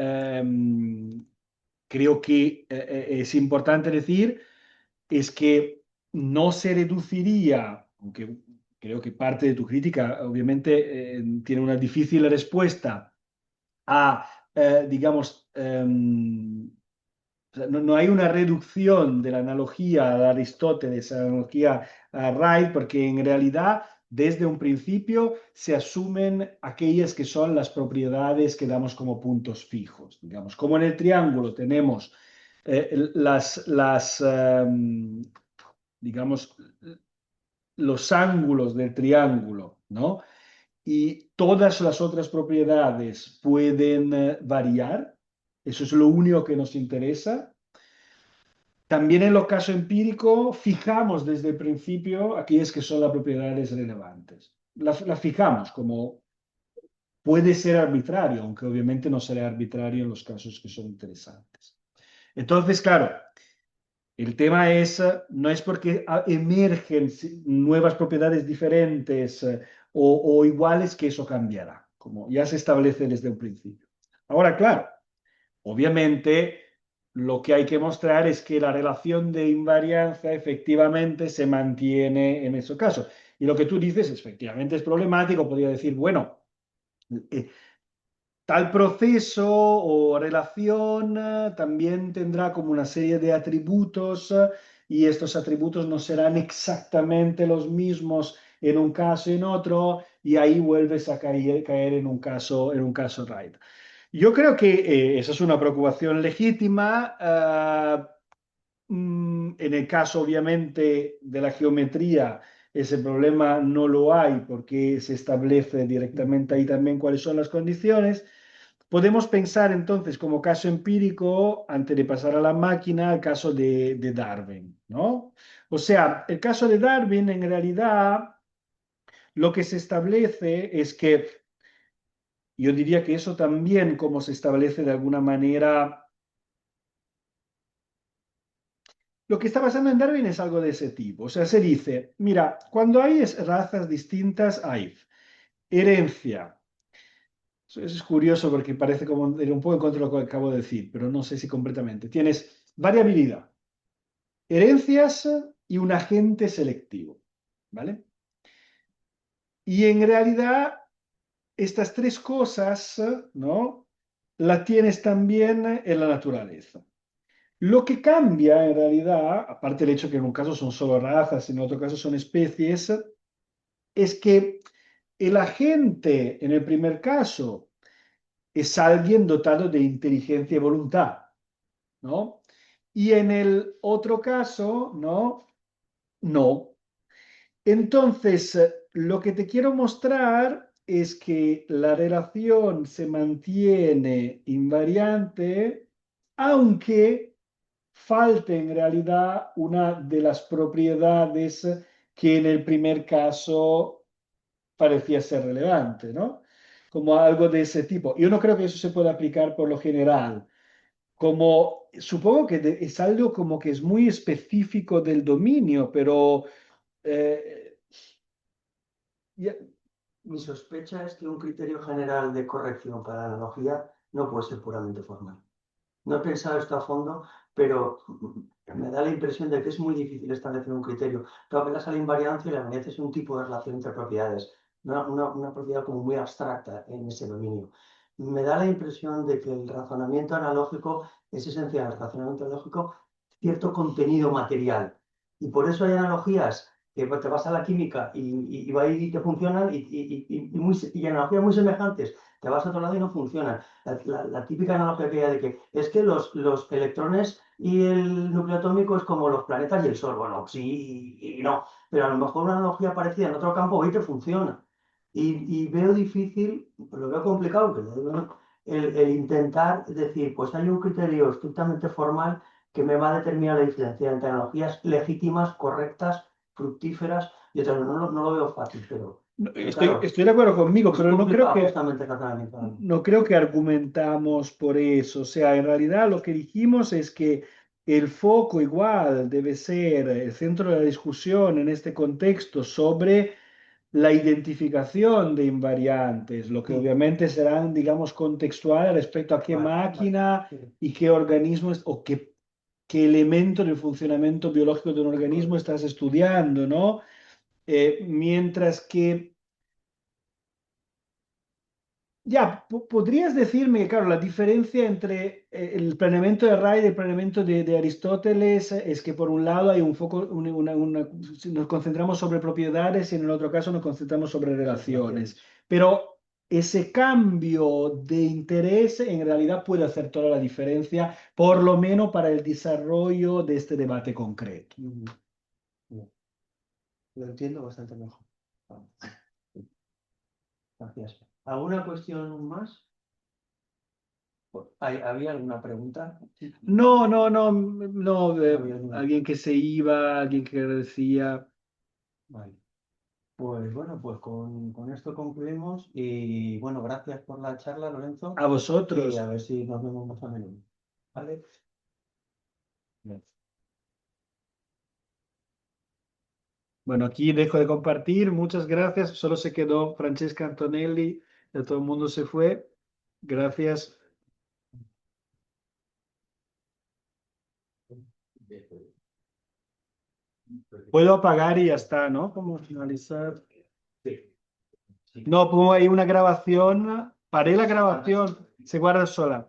creo que es importante decir es que no se reduciría, aunque creo que parte de tu crítica obviamente tiene una difícil respuesta a, digamos, o sea, no hay una reducción de la analogía de Aristóteles a la analogía a Wright, porque en realidad desde un principio se asumen aquellas que son las propiedades que damos como puntos fijos. Digamos, como en el triángulo tenemos digamos, los ángulos del triángulo, ¿no? Y todas las otras propiedades pueden variar. Eso es lo único que nos interesa. También en los casos empíricos fijamos desde el principio aquellas que son las propiedades relevantes. Las fijamos como puede ser arbitrario, aunque obviamente no será arbitrario en los casos que son interesantes. Entonces, claro, el tema es, no es porque emergen nuevas propiedades diferentes o iguales que eso cambiará, como ya se establece desde un principio. Ahora, claro, obviamente lo que hay que mostrar es que la relación de invarianza efectivamente se mantiene en esos casos. Y lo que tú dices efectivamente es problemático, podría decir, bueno, eh, tal proceso o relación también tendrá como una serie de atributos y estos atributos no serán exactamente los mismos en un caso y en otro y ahí vuelves a caer en un caso Wright. Yo creo que esa es una preocupación legítima. En el caso, obviamente, de la geometría, ese problema no lo hay porque se establece directamente ahí también cuáles son las condiciones. Podemos pensar entonces como caso empírico, antes de pasar a la máquina, el caso de Darwin, ¿no? O sea, el caso de Darwin en realidad lo que se establece es que yo diría que eso también como se establece de alguna manera. Lo que está pasando en Darwin es algo de ese tipo. O sea, se dice, mira, cuando hay razas distintas, hay herencia. Eso es curioso porque parece como ir un poco en contra de lo que acabo de decir, pero no sé si completamente. Tienes variabilidad, herencias y un agente selectivo, ¿vale? Y en realidad, estas tres cosas, ¿no? Las tienes también en la naturaleza. Lo que cambia en realidad, aparte del hecho que en un caso son solo razas y en otro caso son especies, es que el agente en el primer caso es alguien dotado de inteligencia y voluntad, ¿no? Y en el otro caso, ¿no? No. Entonces, lo que te quiero mostrar es que la relación se mantiene invariante, aunque falte en realidad una de las propiedades que en el primer caso parecía ser relevante, ¿no? Como algo de ese tipo. Yo no creo que eso se pueda aplicar por lo general. Como supongo que es algo como que es muy específico del dominio, pero eh, ya- Mi sospecha es que un criterio general de corrección para la analogía no puede ser puramente formal. No he pensado esto a fondo, pero me da la impresión de que es muy difícil establecer un criterio. Tú apelas a la invariancia y la invariancia es un tipo de relación entre propiedades, una propiedad como muy abstracta en ese dominio. Me da la impresión de que el razonamiento analógico es esencial, el razonamiento analógico, cierto contenido material. Y por eso hay analogías que te vas a la química y va y te funcionan y analogías muy semejantes. Te vas a otro lado y no funcionan. La típica analogía que hay de que es que los electrones y el núcleo atómico es como los planetas y el Sol. Bueno, sí y no, pero a lo mejor una analogía parecida en otro campo y te funciona. Y veo difícil, lo veo complicado, el intentar decir, pues hay un criterio estrictamente formal que me va a determinar la diferencia entre analogías legítimas, correctas, fructíferas y otras. No lo veo fácil, pero claro, Estoy de acuerdo conmigo, es pero no creo complicado que, justamente el razonamiento. no creo que argumentamos por eso. O sea, en realidad lo que dijimos es que el foco igual debe ser el centro de la discusión en este contexto sobre la identificación de invariantes, lo que Sí. obviamente serán, digamos, contextuales respecto a qué máquina Sí. y qué organismo o qué elemento del funcionamiento biológico de un organismo estás estudiando, ¿no? Mientras que ya, podrías decirme que, claro, la diferencia entre el planeamiento de Ryle y el planeamiento de Aristóteles es que por un lado hay un foco, nos concentramos sobre propiedades y en el otro caso nos concentramos sobre relaciones. Pero ese cambio de interés en realidad puede hacer toda la diferencia, por lo menos para el desarrollo de este debate concreto. Lo entiendo bastante mejor. Gracias. ¿Alguna cuestión más? ¿Había alguna pregunta? No, Había alguna. alguien que se iba, alguien que decía. Vale. Pues bueno, pues con esto concluimos y bueno, gracias por la charla, Lorenzo. A vosotros. Y a ver si nos vemos más a menudo. ¿Vale? Bueno, aquí dejo de compartir. Muchas gracias. Solo se quedó Francesca Antonelli. Ya todo el mundo se fue. Gracias. Puedo apagar y ya está, ¿no? ¿Cómo finalizar? Sí. No, pongo ahí una grabación. Paré la grabación. Se guarda sola.